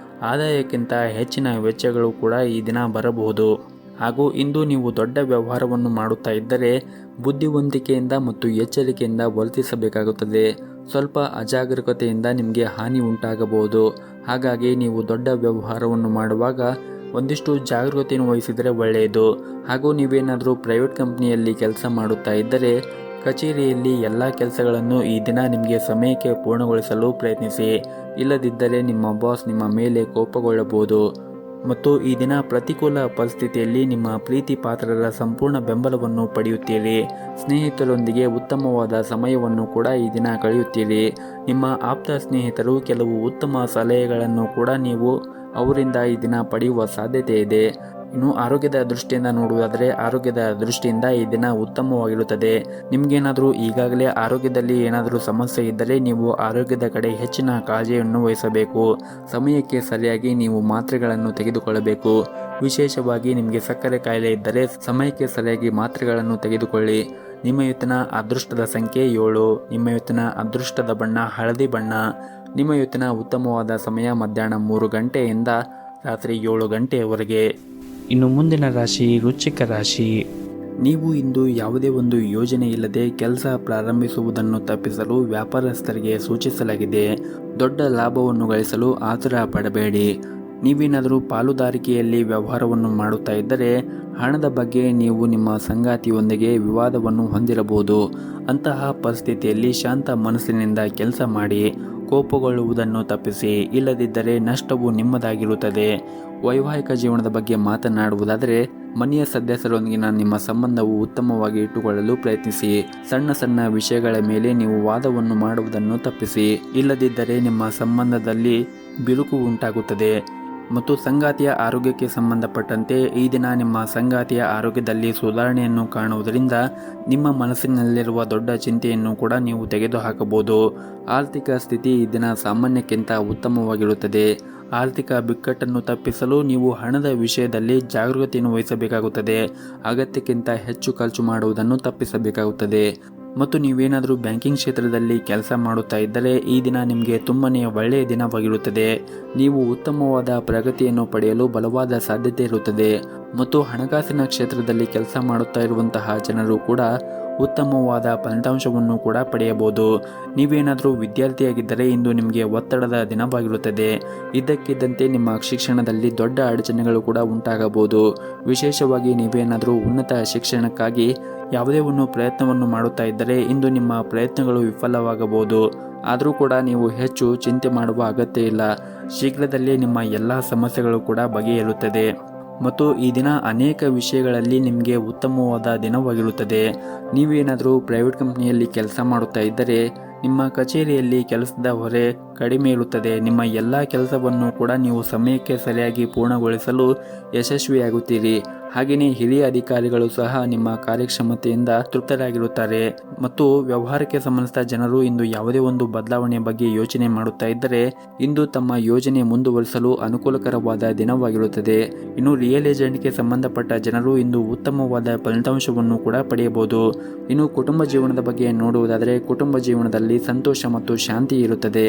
[SPEAKER 1] ಆದಾಯಕ್ಕಿಂತ ಹೆಚ್ಚಿನ ವೆಚ್ಚಗಳು ಕೂಡ ಈ ದಿನ ಬರಬಹುದು ಹಾಗೂ ಇಂದು ನೀವು ದೊಡ್ಡ ವ್ಯವಹಾರವನ್ನು ಮಾಡುತ್ತಾ ಇದ್ದರೆ ಬುದ್ಧಿವಂತಿಕೆಯಿಂದ ಮತ್ತು ಎಚ್ಚರಿಕೆಯಿಂದ ವರ್ತಿಸಬೇಕಾಗುತ್ತದೆ. ಸ್ವಲ್ಪ ಅಜಾಗರೂಕತೆಯಿಂದ ನಿಮಗೆ ಹಾನಿ ಉಂಟಾಗಬಹುದು. ಹಾಗಾಗಿ ನೀವು ದೊಡ್ಡ ವ್ಯವಹಾರವನ್ನು ಮಾಡುವಾಗ ಒಂದಿಷ್ಟು ಜಾಗರೂಕತೆಯನ್ನು ವಹಿಸಿದರೆ ಒಳ್ಳೆಯದು. ಹಾಗೂ ನೀವೇನಾದರೂ ಪ್ರೈವೇಟ್ ಕಂಪನಿಯಲ್ಲಿ ಕೆಲಸ ಮಾಡುತ್ತಾ ಇದ್ದರೆ ಕಚೇರಿಯಲ್ಲಿ ಎಲ್ಲ ಕೆಲಸಗಳನ್ನು ಈ ದಿನ ನಿಮಗೆ ಸಮಯಕ್ಕೆ ಪೂರ್ಣಗೊಳಿಸಲು ಪ್ರಯತ್ನಿಸಿ. ಇಲ್ಲದಿದ್ದರೆ ನಿಮ್ಮ ಬಾಸ್ ನಿಮ್ಮ ಮೇಲೆ ಕೋಪಗೊಳ್ಳಬಹುದು ಮತ್ತು ಈ ದಿನ ಪ್ರತಿಕೂಲ ಪರಿಸ್ಥಿತಿಯಲ್ಲಿ ನಿಮ್ಮ ಪ್ರೀತಿ ಪಾತ್ರರ ಸಂಪೂರ್ಣ ಬೆಂಬಲವನ್ನು ಪಡೆಯುತ್ತೀರಿ. ಸ್ನೇಹಿತರೊಂದಿಗೆ ಉತ್ತಮವಾದ ಸಮಯವನ್ನು ಕೂಡ ಈ ದಿನ ಕಳೆಯುತ್ತೀರಿ. ನಿಮ್ಮ ಆಪ್ತ ಸ್ನೇಹಿತರು ಕೆಲವು ಉತ್ತಮ ಸಲಹೆಗಳನ್ನು ಕೂಡ ನೀವು ಅವರಿಂದ ಈ ದಿನ ಪಡೆಯುವ ಸಾಧ್ಯತೆ ಇದೆ. ಇನ್ನು ಆರೋಗ್ಯದ ದೃಷ್ಟಿಯಿಂದ ನೋಡುವುದಾದರೆ ಆರೋಗ್ಯದ ದೃಷ್ಟಿಯಿಂದ ಈ ದಿನ ಉತ್ತಮವಾಗಿರುತ್ತದೆ. ನಿಮಗೇನಾದರೂ ಈಗಾಗಲೇ ಆರೋಗ್ಯದಲ್ಲಿ ಏನಾದರೂ ಸಮಸ್ಯೆ ಇದ್ದರೆ ನೀವು ಆರೋಗ್ಯದ ಕಡೆ ಹೆಚ್ಚಿನ ಕಾಳಜಿಯನ್ನು ವಹಿಸಬೇಕು. ಸಮಯಕ್ಕೆ ಸರಿಯಾಗಿ ನೀವು ಮಾತ್ರೆಗಳನ್ನು ತೆಗೆದುಕೊಳ್ಳಬೇಕು. ವಿಶೇಷವಾಗಿ ನಿಮಗೆ ಸಕ್ಕರೆ ಕಾಯಿಲೆ ಇದ್ದರೆ ಸಮಯಕ್ಕೆ ಸರಿಯಾಗಿ ಮಾತ್ರೆಗಳನ್ನು ತೆಗೆದುಕೊಳ್ಳಿ. ನಿಮ್ಮ ಇವತ್ತಿನ ಅದೃಷ್ಟದ ಸಂಖ್ಯೆ 7. ನಿಮ್ಮ ಇವತ್ತಿನ ಅದೃಷ್ಟದ ಬಣ್ಣ ಹಳದಿ ಬಣ್ಣ. ನಿಮ್ಮ ಇವತ್ತಿನ ಉತ್ತಮವಾದ ಸಮಯ ಮಧ್ಯಾಹ್ನ 3 ಗಂಟೆಯಿಂದ ರಾತ್ರಿ 7 ಗಂಟೆಯವರೆಗೆ. ಇನ್ನು ಮುಂದಿನ ರಾಶಿ ವೃಶ್ಚಿಕ ರಾಶಿ. ನೀವು ಇಂದು ಯಾವುದೇ ಒಂದು ಯೋಜನೆ ಇಲ್ಲದೆ ಕೆಲಸ ಪ್ರಾರಂಭಿಸುವುದನ್ನು ತಪ್ಪಿಸಲು ವ್ಯಾಪಾರಸ್ಥರಿಗೆ ಸೂಚಿಸಲಾಗಿದೆ. ದೊಡ್ಡ ಲಾಭವನ್ನು ಗಳಿಸಲು ಆತುರ ಪಡಬೇಡಿ. ನೀವೇನಾದರೂ ಪಾಲುದಾರಿಕೆಯಲ್ಲಿ ವ್ಯವಹಾರವನ್ನು ಮಾಡುತ್ತಾ ಇದ್ದರೆ ಹಣದ ಬಗ್ಗೆ ನೀವು ನಿಮ್ಮ ಸಂಗಾತಿಯೊಂದಿಗೆ ವಿವಾದವನ್ನು ಹೊಂದಿರಬಹುದು. ಅಂತಹ ಪರಿಸ್ಥಿತಿಯಲ್ಲಿ ಶಾಂತ ಮನಸ್ಸಿನಿಂದ ಕೆಲಸ ಮಾಡಿ. ಕೋಪಗೊಳ್ಳುವುದನ್ನು ತಪ್ಪಿಸಿ, ಇಲ್ಲದಿದ್ದರೆ ನಷ್ಟವು ನಿಮ್ಮದಾಗಿರುತ್ತದೆ. ವೈವಾಹಿಕ ಜೀವನದ ಬಗ್ಗೆ ಮಾತನಾಡುವುದಾದರೆ ಮನೆಯ ಸದಸ್ಯರೊಂದಿಗಿನ ನಿಮ್ಮ ಸಂಬಂಧವು ಉತ್ತಮವಾಗಿ ಇಟ್ಟುಕೊಳ್ಳಲು ಪ್ರಯತ್ನಿಸಿ. ಸಣ್ಣ ಸಣ್ಣ ವಿಷಯಗಳ ಮೇಲೆ ನೀವು ವಾದವನ್ನು ಮಾಡುವುದನ್ನು ತಪ್ಪಿಸಿ, ಇಲ್ಲದಿದ್ದರೆ ನಿಮ್ಮ ಸಂಬಂಧದಲ್ಲಿ ಬಿರುಕು ಉಂಟಾಗುತ್ತದೆ. ಮತ್ತು ಸಂಗಾತಿಯ ಆರೋಗ್ಯಕ್ಕೆ ಸಂಬಂಧಪಟ್ಟಂತೆ ಈ ದಿನ ನಿಮ್ಮ ಸಂಗಾತಿಯ ಆರೋಗ್ಯದಲ್ಲಿ ಸುಧಾರಣೆಯನ್ನು ಕಾಣುವುದರಿಂದ ನಿಮ್ಮ ಮನಸ್ಸಿನಲ್ಲಿರುವ ದೊಡ್ಡ ಚಿಂತೆಯನ್ನು ಕೂಡ ನೀವು ತೆಗೆದುಹಾಕಬಹುದು. ಆರ್ಥಿಕ ಸ್ಥಿತಿ ಈ ದಿನ ಸಾಮಾನ್ಯಕ್ಕಿಂತ ಉತ್ತಮವಾಗಿರುತ್ತದೆ. ಆರ್ಥಿಕ ಬಿಕ್ಕಟ್ಟನ್ನು ತಪ್ಪಿಸಲು ನೀವು ಹಣದ ವಿಷಯದಲ್ಲಿ ಜಾಗರೂಕತೆಯನ್ನು ವಹಿಸಬೇಕಾಗುತ್ತದೆ. ಅಗತ್ಯಕ್ಕಿಂತ ಹೆಚ್ಚು ಖರ್ಚು ಮಾಡುವುದನ್ನು ತಪ್ಪಿಸಬೇಕಾಗುತ್ತದೆ. ಮತ್ತು ನೀವೇನಾದರೂ ಬ್ಯಾಂಕಿಂಗ್ ಕ್ಷೇತ್ರದಲ್ಲಿ ಕೆಲಸ ಮಾಡುತ್ತಾ ಇದ್ದರೆ ಈ ದಿನ ನಿಮಗೆ ತುಂಬನೇ ಒಳ್ಳೆಯ ದಿನವಾಗಿರುತ್ತದೆ. ನೀವು ಉತ್ತಮವಾದ ಪ್ರಗತಿಯನ್ನು ಪಡೆಯಲು ಬಲವಾದ ಸಾಧ್ಯತೆ ಇರುತ್ತದೆ. ಮತ್ತು ಹಣಕಾಸಿನ ಕ್ಷೇತ್ರದಲ್ಲಿ ಕೆಲಸ ಮಾಡುತ್ತಾ ಇರುವಂತಹ ಜನರು ಕೂಡ ಉತ್ತಮವಾದ ಫಲಿತಾಂಶವನ್ನು ಕೂಡ ಪಡೆಯಬಹುದು. ನೀವೇನಾದರೂ ವಿದ್ಯಾರ್ಥಿಯಾಗಿದ್ದರೆ ಇಂದು ನಿಮಗೆ ಒತ್ತಡದ ದಿನವಾಗಿರುತ್ತದೆ. ಇದ್ದಕ್ಕಿದ್ದಂತೆ ನಿಮ್ಮ ಶಿಕ್ಷಣದಲ್ಲಿ ದೊಡ್ಡ ಅಡಚಣೆಗಳು ಕೂಡ ಉಂಟಾಗಬಹುದು. ವಿಶೇಷವಾಗಿ ನೀವೇನಾದರೂ ಉನ್ನತ ಶಿಕ್ಷಣಕ್ಕಾಗಿ ಯಾವುದೇ ಒಂದು ಪ್ರಯತ್ನವನ್ನು ಮಾಡುತ್ತಾ ಇದ್ದರೆ ಇಂದು ನಿಮ್ಮ ಪ್ರಯತ್ನಗಳು ವಿಫಲವಾಗಬಹುದು. ಆದರೂ ಕೂಡ ನೀವು ಹೆಚ್ಚು ಚಿಂತೆ ಮಾಡುವ ಅಗತ್ಯ ಇಲ್ಲ. ಶೀಘ್ರದಲ್ಲೇ ನಿಮ್ಮ ಎಲ್ಲ ಸಮಸ್ಯೆಗಳು ಕೂಡ ಬಗೆಹರಿಯುತ್ತದೆ. ಮತ್ತು ಈ ದಿನ ಅನೇಕ ವಿಷಯಗಳಲ್ಲಿ ನಿಮಗೆ ಉತ್ತಮವಾದ ದಿನವಾಗಿರುತ್ತದೆ. ನೀವೇನಾದರೂ ಪ್ರೈವೇಟ್ ಕಂಪ್ನಿಯಲ್ಲಿ ಕೆಲಸ ಮಾಡುತ್ತಾ ಇದ್ದರೆ ನಿಮ್ಮ ಕಚೇರಿಯಲ್ಲಿ ಕೆಲಸದ ಹೊರೆ ಕಡಿಮೆ ಇರುತ್ತದೆ. ನಿಮ್ಮ ಎಲ್ಲ ಕೆಲಸವನ್ನು ಕೂಡ ನೀವು ಸಮಯಕ್ಕೆ ಸರಿಯಾಗಿ ಪೂರ್ಣಗೊಳಿಸಲು ಯಶಸ್ವಿಯಾಗುತ್ತೀರಿ. ಹಾಗೆಯೇ ಹಿರಿಯ ಅಧಿಕಾರಿಗಳು ಸಹ ನಿಮ್ಮ ಕಾರ್ಯಕ್ಷಮತೆಯಿಂದ ತೃಪ್ತರಾಗಿರುತ್ತಾರೆ. ಮತ್ತು ವ್ಯವಹಾರಕ್ಕೆ ಸಂಬಂಧಿಸಿದ ಜನರು ಇಂದು ಯಾವುದೇ ಒಂದು ಬದಲಾವಣೆಯ ಬಗ್ಗೆ ಯೋಚನೆ ಮಾಡುತ್ತಾ ಇದ್ದರೆ ಇಂದು ತಮ್ಮ ಯೋಜನೆ ಮುಂದುವರಿಸಲು ಅನುಕೂಲಕರವಾದ ದಿನವಾಗಿರುತ್ತದೆ. ಇನ್ನು ರಿಯಲ್ ಎಸ್ಟೇಟ್ಗೆ ಸಂಬಂಧಪಟ್ಟ ಜನರು ಇಂದು ಉತ್ತಮವಾದ ಫಲಿತಾಂಶವನ್ನು ಕೂಡ ಪಡೆಯಬಹುದು. ಇನ್ನು ಕುಟುಂಬ ಜೀವನದ ಬಗ್ಗೆ ನೋಡುವುದಾದರೆ ಕುಟುಂಬ ಜೀವನದಲ್ಲಿ ಸಂತೋಷ ಮತ್ತು ಶಾಂತಿ ಇರುತ್ತದೆ.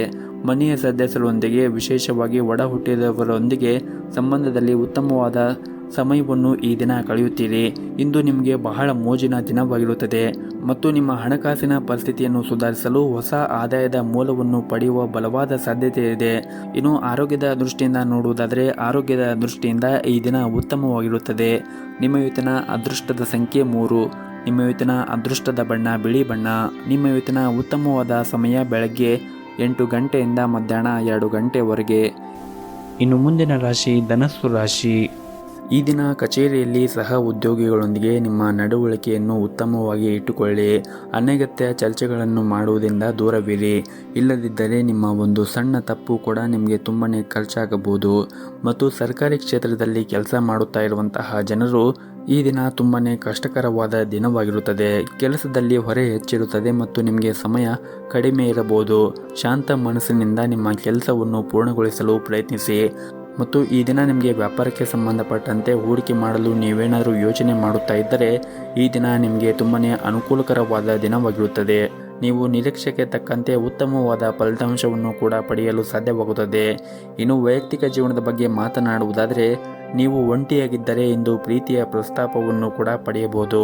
[SPEAKER 1] ಮನೆಯ ಸದಸ್ಯರೊಂದಿಗೆ ವಿಶೇಷವಾಗಿ ಒಡ ಹುಟ್ಟಿದವರೊಂದಿಗೆ ಸಂಬಂಧದಲ್ಲಿ ಉತ್ತಮವಾದ ಸಮಯವನ್ನು ಈ ದಿನ ಕಳೆಯುತ್ತೀರಿ. ಇಂದು ನಿಮಗೆ ಬಹಳ ಮೋಜಿನ ದಿನವಾಗಿರುತ್ತದೆ. ಮತ್ತು ನಿಮ್ಮ ಹಣಕಾಸಿನ ಪರಿಸ್ಥಿತಿಯನ್ನು ಸುಧಾರಿಸಲು ಹೊಸ ಆದಾಯದ ಮೂಲವನ್ನು ಪಡೆಯುವ ಬಲವಾದ ಸಾಧ್ಯತೆ ಇದೆ. ಇನ್ನು ಆರೋಗ್ಯದ ದೃಷ್ಟಿಯಿಂದ ನೋಡುವುದಾದರೆ ಆರೋಗ್ಯದ ದೃಷ್ಟಿಯಿಂದ ಈ ದಿನ ಉತ್ತಮವಾಗಿರುತ್ತದೆ. ನಿಮ್ಮ ಇವತ್ತಿನ ಅದೃಷ್ಟದ ಸಂಖ್ಯೆ 3. ನಿಮ್ಮ ಇವತ್ತಿನ ಅದೃಷ್ಟದ ಬಣ್ಣ ಬಿಳಿ ಬಣ್ಣ. ನಿಮ್ಮ ಇವತ್ತಿನ ಉತ್ತಮವಾದ ಸಮಯ ಬೆಳಗ್ಗೆ 8 ಗಂಟೆಯಿಂದ ಮಧ್ಯಾಹ್ನ 2 ಗಂಟೆವರೆಗೆ. ಇನ್ನು ಮುಂದಿನ ರಾಶಿ ಧನಸ್ಸು ರಾಶಿ. ಈ ದಿನ ಕಚೇರಿಯಲ್ಲಿ ಸಹ ಉದ್ಯೋಗಿಗಳೊಂದಿಗೆ ನಿಮ್ಮ ನಡವಳಿಕೆಯನ್ನು ಉತ್ತಮವಾಗಿ ಇಟ್ಟುಕೊಳ್ಳಿ. ಅನಗತ್ಯ ಚರ್ಚೆಗಳನ್ನು ಮಾಡುವುದರಿಂದ ದೂರವಿರಿ. ಇಲ್ಲದಿದ್ದರೆ ನಿಮ್ಮ ಒಂದು ಸಣ್ಣ ತಪ್ಪು ಕೂಡ ನಿಮಗೆ ತುಂಬನೇ ಖರ್ಚಾಗಬಹುದು. ಮತ್ತು ಸರ್ಕಾರಿ ಕ್ಷೇತ್ರದಲ್ಲಿ ಕೆಲಸ ಮಾಡುತ್ತಾ ಇರುವಂತಹ ಜನರು ಈ ದಿನ ತುಂಬನೇ ಕಷ್ಟಕರವಾದ ದಿನವಾಗಿರುತ್ತದೆ. ಕೆಲಸದಲ್ಲಿ ಹೊರೆ ಹೆಚ್ಚಿರುತ್ತದೆ ಮತ್ತು ನಿಮಗೆ ಸಮಯ ಕಡಿಮೆ ಇರಬಹುದು. ಶಾಂತ ಮನಸ್ಸಿನಿಂದ ನಿಮ್ಮ ಕೆಲಸವನ್ನು ಪೂರ್ಣಗೊಳಿಸಲು ಪ್ರಯತ್ನಿಸಿ. ಮತ್ತು ಈ ದಿನ ನಿಮಗೆ ವ್ಯಾಪಾರಕ್ಕೆ ಸಂಬಂಧಪಟ್ಟಂತೆ ಹೂಡಿಕೆ ಮಾಡಲು ನೀವೇನಾದರೂ ಯೋಚನೆ ಮಾಡುತ್ತಾ ಇದ್ದರೆ ಈ ದಿನ ನಿಮಗೆ ತುಂಬನೇ ಅನುಕೂಲಕರವಾದ ದಿನವಾಗಿರುತ್ತದೆ. ನೀವು ನಿರೀಕ್ಷೆಗೆ ತಕ್ಕಂತೆ ಉತ್ತಮವಾದ ಫಲಿತಾಂಶವನ್ನು ಕೂಡ ಪಡೆಯಲು ಸಾಧ್ಯವಾಗುತ್ತದೆ. ಇನ್ನು ವೈಯಕ್ತಿಕ ಜೀವನದ ಬಗ್ಗೆ ಮಾತನಾಡುವುದಾದರೆ ನೀವು ಒಂಟಿಯಾಗಿದ್ದರೆ ಇಂದು ಪ್ರೀತಿಯ ಪ್ರಸ್ತಾಪವನ್ನು ಕೂಡ ಪಡೆಯಬಹುದು.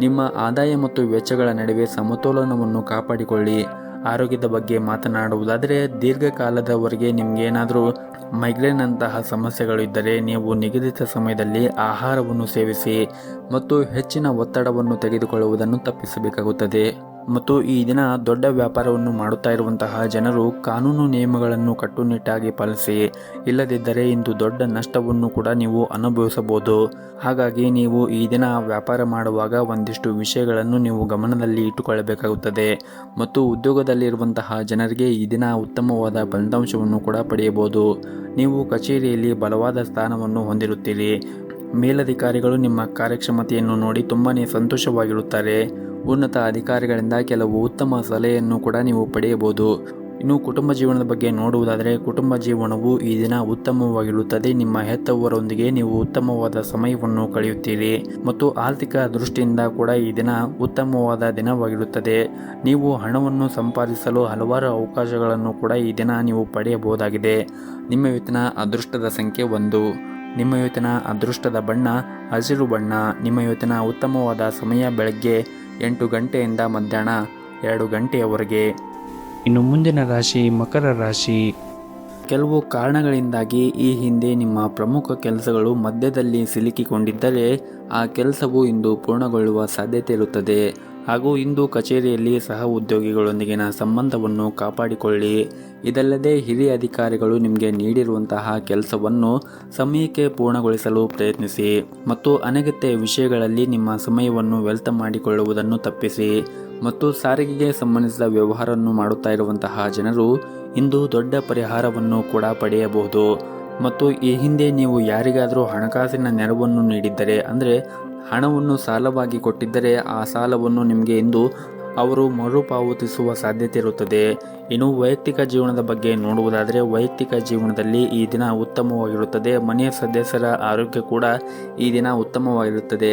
[SPEAKER 1] ನಿಮ್ಮ ಆದಾಯ ಮತ್ತು ವೆಚ್ಚಗಳ ನಡುವೆ ಸಮತೋಲನವನ್ನು ಕಾಪಾಡಿಕೊಳ್ಳಿ. ಆರೋಗ್ಯದ ಬಗ್ಗೆ ಮಾತನಾಡುವುದಾದರೆ ದೀರ್ಘಕಾಲದವರೆಗೆ ನಿಮಗೇನಾದರೂ ಮೈಗ್ರೇನ್ ಅಂತಹ ಸಮಸ್ಯೆಗಳು ಇದ್ದರೆ ನೀವು ನಿಗದಿತ ಸಮಯದಲ್ಲಿ ಆಹಾರವನ್ನು ಸೇವಿಸಿ ಮತ್ತು ಹೆಚ್ಚಿನ ಒತ್ತಡವನ್ನು ತೆಗೆದುಕೊಳ್ಳುವುದನ್ನು ತಪ್ಪಿಸಬೇಕಾಗುತ್ತದೆ. ಮತ್ತು ಈ ದಿನ ದೊಡ್ಡ ವ್ಯಾಪಾರವನ್ನು ಮಾಡುತ್ತಾ ಇರುವಂತಹ ಜನರು ಕಾನೂನು ನಿಯಮಗಳನ್ನು ಕಟ್ಟುನಿಟ್ಟಾಗಿ ಪಾಲಿಸಿ, ಇಲ್ಲದಿದ್ದರೆ ಇಂದು ದೊಡ್ಡ ನಷ್ಟವನ್ನು ಕೂಡ ನೀವು ಅನುಭವಿಸಬಹುದು. ಹಾಗಾಗಿ ನೀವು ಈ ದಿನ ವ್ಯಾಪಾರ ಮಾಡುವಾಗ ಒಂದಿಷ್ಟು ವಿಷಯಗಳನ್ನು ನೀವು ಗಮನದಲ್ಲಿ ಇಟ್ಟುಕೊಳ್ಳಬೇಕಾಗುತ್ತದೆ. ಮತ್ತು ಉದ್ಯೋಗದಲ್ಲಿರುವಂತಹ ಜನರಿಗೆ ಈ ದಿನ ಉತ್ತಮವಾದ ಫಲಿತಾಂಶವನ್ನು ಕೂಡ ಪಡೆಯಬಹುದು. ನೀವು ಕಚೇರಿಯಲ್ಲಿ ಬಲವಾದ ಸ್ಥಾನವನ್ನು ಹೊಂದಿರುತ್ತೀರಿ. ಮೇಲಧಿಕಾರಿಗಳು ನಿಮ್ಮ ಕಾರ್ಯಕ್ಷಮತೆಯನ್ನು ನೋಡಿ ತುಂಬಾನೇ ಸಂತೋಷವಾಗಿರುತ್ತಾರೆ. ಉನ್ನತ ಅಧಿಕಾರಿಗಳಿಂದ ಕೆಲವು ಉತ್ತಮ ಸಲಹೆಯನ್ನು ಕೂಡ ನೀವು ಪಡೆಯಬಹುದು. ಇನ್ನು ಕುಟುಂಬ ಜೀವನದ ಬಗ್ಗೆ ನೋಡುವುದಾದರೆ ಕುಟುಂಬ ಜೀವನವು ಈ ದಿನ ಉತ್ತಮವಾಗಿರುತ್ತದೆ. ನಿಮ್ಮ ಹೆತ್ತವರೊಂದಿಗೆ ನೀವು ಉತ್ತಮವಾದ ಸಮಯವನ್ನು ಕಳೆಯುತ್ತೀರಿ ಮತ್ತು ಆರ್ಥಿಕ ದೃಷ್ಟಿಯಿಂದ ಕೂಡ ಈ ದಿನ ಉತ್ತಮವಾದ ದಿನವಾಗಿರುತ್ತದೆ. ನೀವು ಹಣವನ್ನು ಸಂಪಾದಿಸಲು ಹಲವಾರು ಅವಕಾಶಗಳನ್ನು ಕೂಡ ಈ ದಿನ ನೀವು ಪಡೆಯಬಹುದಾಗಿದೆ. ನಿಮ್ಮ ಇವತ್ತಿನ ಅದೃಷ್ಟದ ಸಂಖ್ಯೆ 1. ನಿಮ್ಮ ಇವತ್ತಿನ ಅದೃಷ್ಟದ ಬಣ್ಣ ಹಸಿರು ಬಣ್ಣ. ನಿಮ್ಮ ಇವತ್ತಿನ ಉತ್ತಮವಾದ ಸಮಯ ಬೆಳಗ್ಗೆ 8 ಗಂಟೆಯಿಂದ ಮಧ್ಯಾಹ್ನ 2 ಗಂಟೆಯವರೆಗೆ. ಇನ್ನು ಮುಂದಿನ ರಾಶಿ ಮಕರ ರಾಶಿ. ಕೆಲವು ಕಾರಣಗಳಿಂದಾಗಿ ಈ ಹಿಂದೆ ನಿಮ್ಮ ಪ್ರಮುಖ ಕೆಲಸಗಳು ಮಧ್ಯದಲ್ಲಿ ಸಿಲುಕಿಕೊಂಡಿದ್ದರೆ ಆ ಕೆಲಸವು ಇಂದು ಪೂರ್ಣಗೊಳ್ಳುವ ಸಾಧ್ಯತೆ ಇರುತ್ತದೆ. ಹಾಗೂ ಇಂದು ಕಚೇರಿಯಲ್ಲಿ ಸಹ ಉದ್ಯೋಗಿಗಳೊಂದಿಗಿನ ಸಂಬಂಧವನ್ನು ಕಾಪಾಡಿಕೊಳ್ಳಿ. ಇದಲ್ಲದೆ ಹಿರಿಯ ಅಧಿಕಾರಿಗಳು ನಿಮಗೆ ನೀಡಿರುವಂತಹ ಕೆಲಸವನ್ನು ಸಮಯಕ್ಕೆ ಪೂರ್ಣಗೊಳಿಸಲು ಪ್ರಯತ್ನಿಸಿ ಮತ್ತು ಅನಗತ್ಯ ವಿಷಯಗಳಲ್ಲಿ ನಿಮ್ಮ ಸಮಯವನ್ನು ವ್ಯರ್ಥ ಮಾಡಿಕೊಳ್ಳುವುದನ್ನು ತಪ್ಪಿಸಿ. ಮತ್ತು ಸಾರಿಗೆಗೆ ಸಂಬಂಧಿಸಿದ ವ್ಯವಹಾರವನ್ನು ಮಾಡುತ್ತಾ ಇರುವಂತಹ ಜನರು ಇಂದು ದೊಡ್ಡ ಪರಿಹಾರವನ್ನು ಕೂಡ ಪಡೆಯಬಹುದು. ಮತ್ತು ಈ ಹಿಂದೆ ನೀವು ಯಾರಿಗಾದರೂ ಹಣಕಾಸಿನ ನೆರವನ್ನು ನೀಡಿದ್ದರೆ, ಅಂದರೆ ಹಣವನ್ನು ಸಾಲವಾಗಿ ಕೊಟ್ಟಿದ್ದರೆ ಆ ಸಾಲವನ್ನು ನಿಮಗೆ ಇಂದು ಅವರು ಮರುಪಾವತಿಸುವ ಸಾಧ್ಯತೆ ಇರುತ್ತದೆ. ಇನ್ನು ವೈಯಕ್ತಿಕ ಜೀವನದ ಬಗ್ಗೆ ನೋಡುವುದಾದರೆ ವೈಯಕ್ತಿಕ ಜೀವನದಲ್ಲಿ ಈ ದಿನ ಉತ್ತಮವಾಗಿರುತ್ತದೆ. ಮನೆಯ ಸದಸ್ಯರ ಆರೋಗ್ಯ ಕೂಡ ಈ ದಿನ ಉತ್ತಮವಾಗಿರುತ್ತದೆ.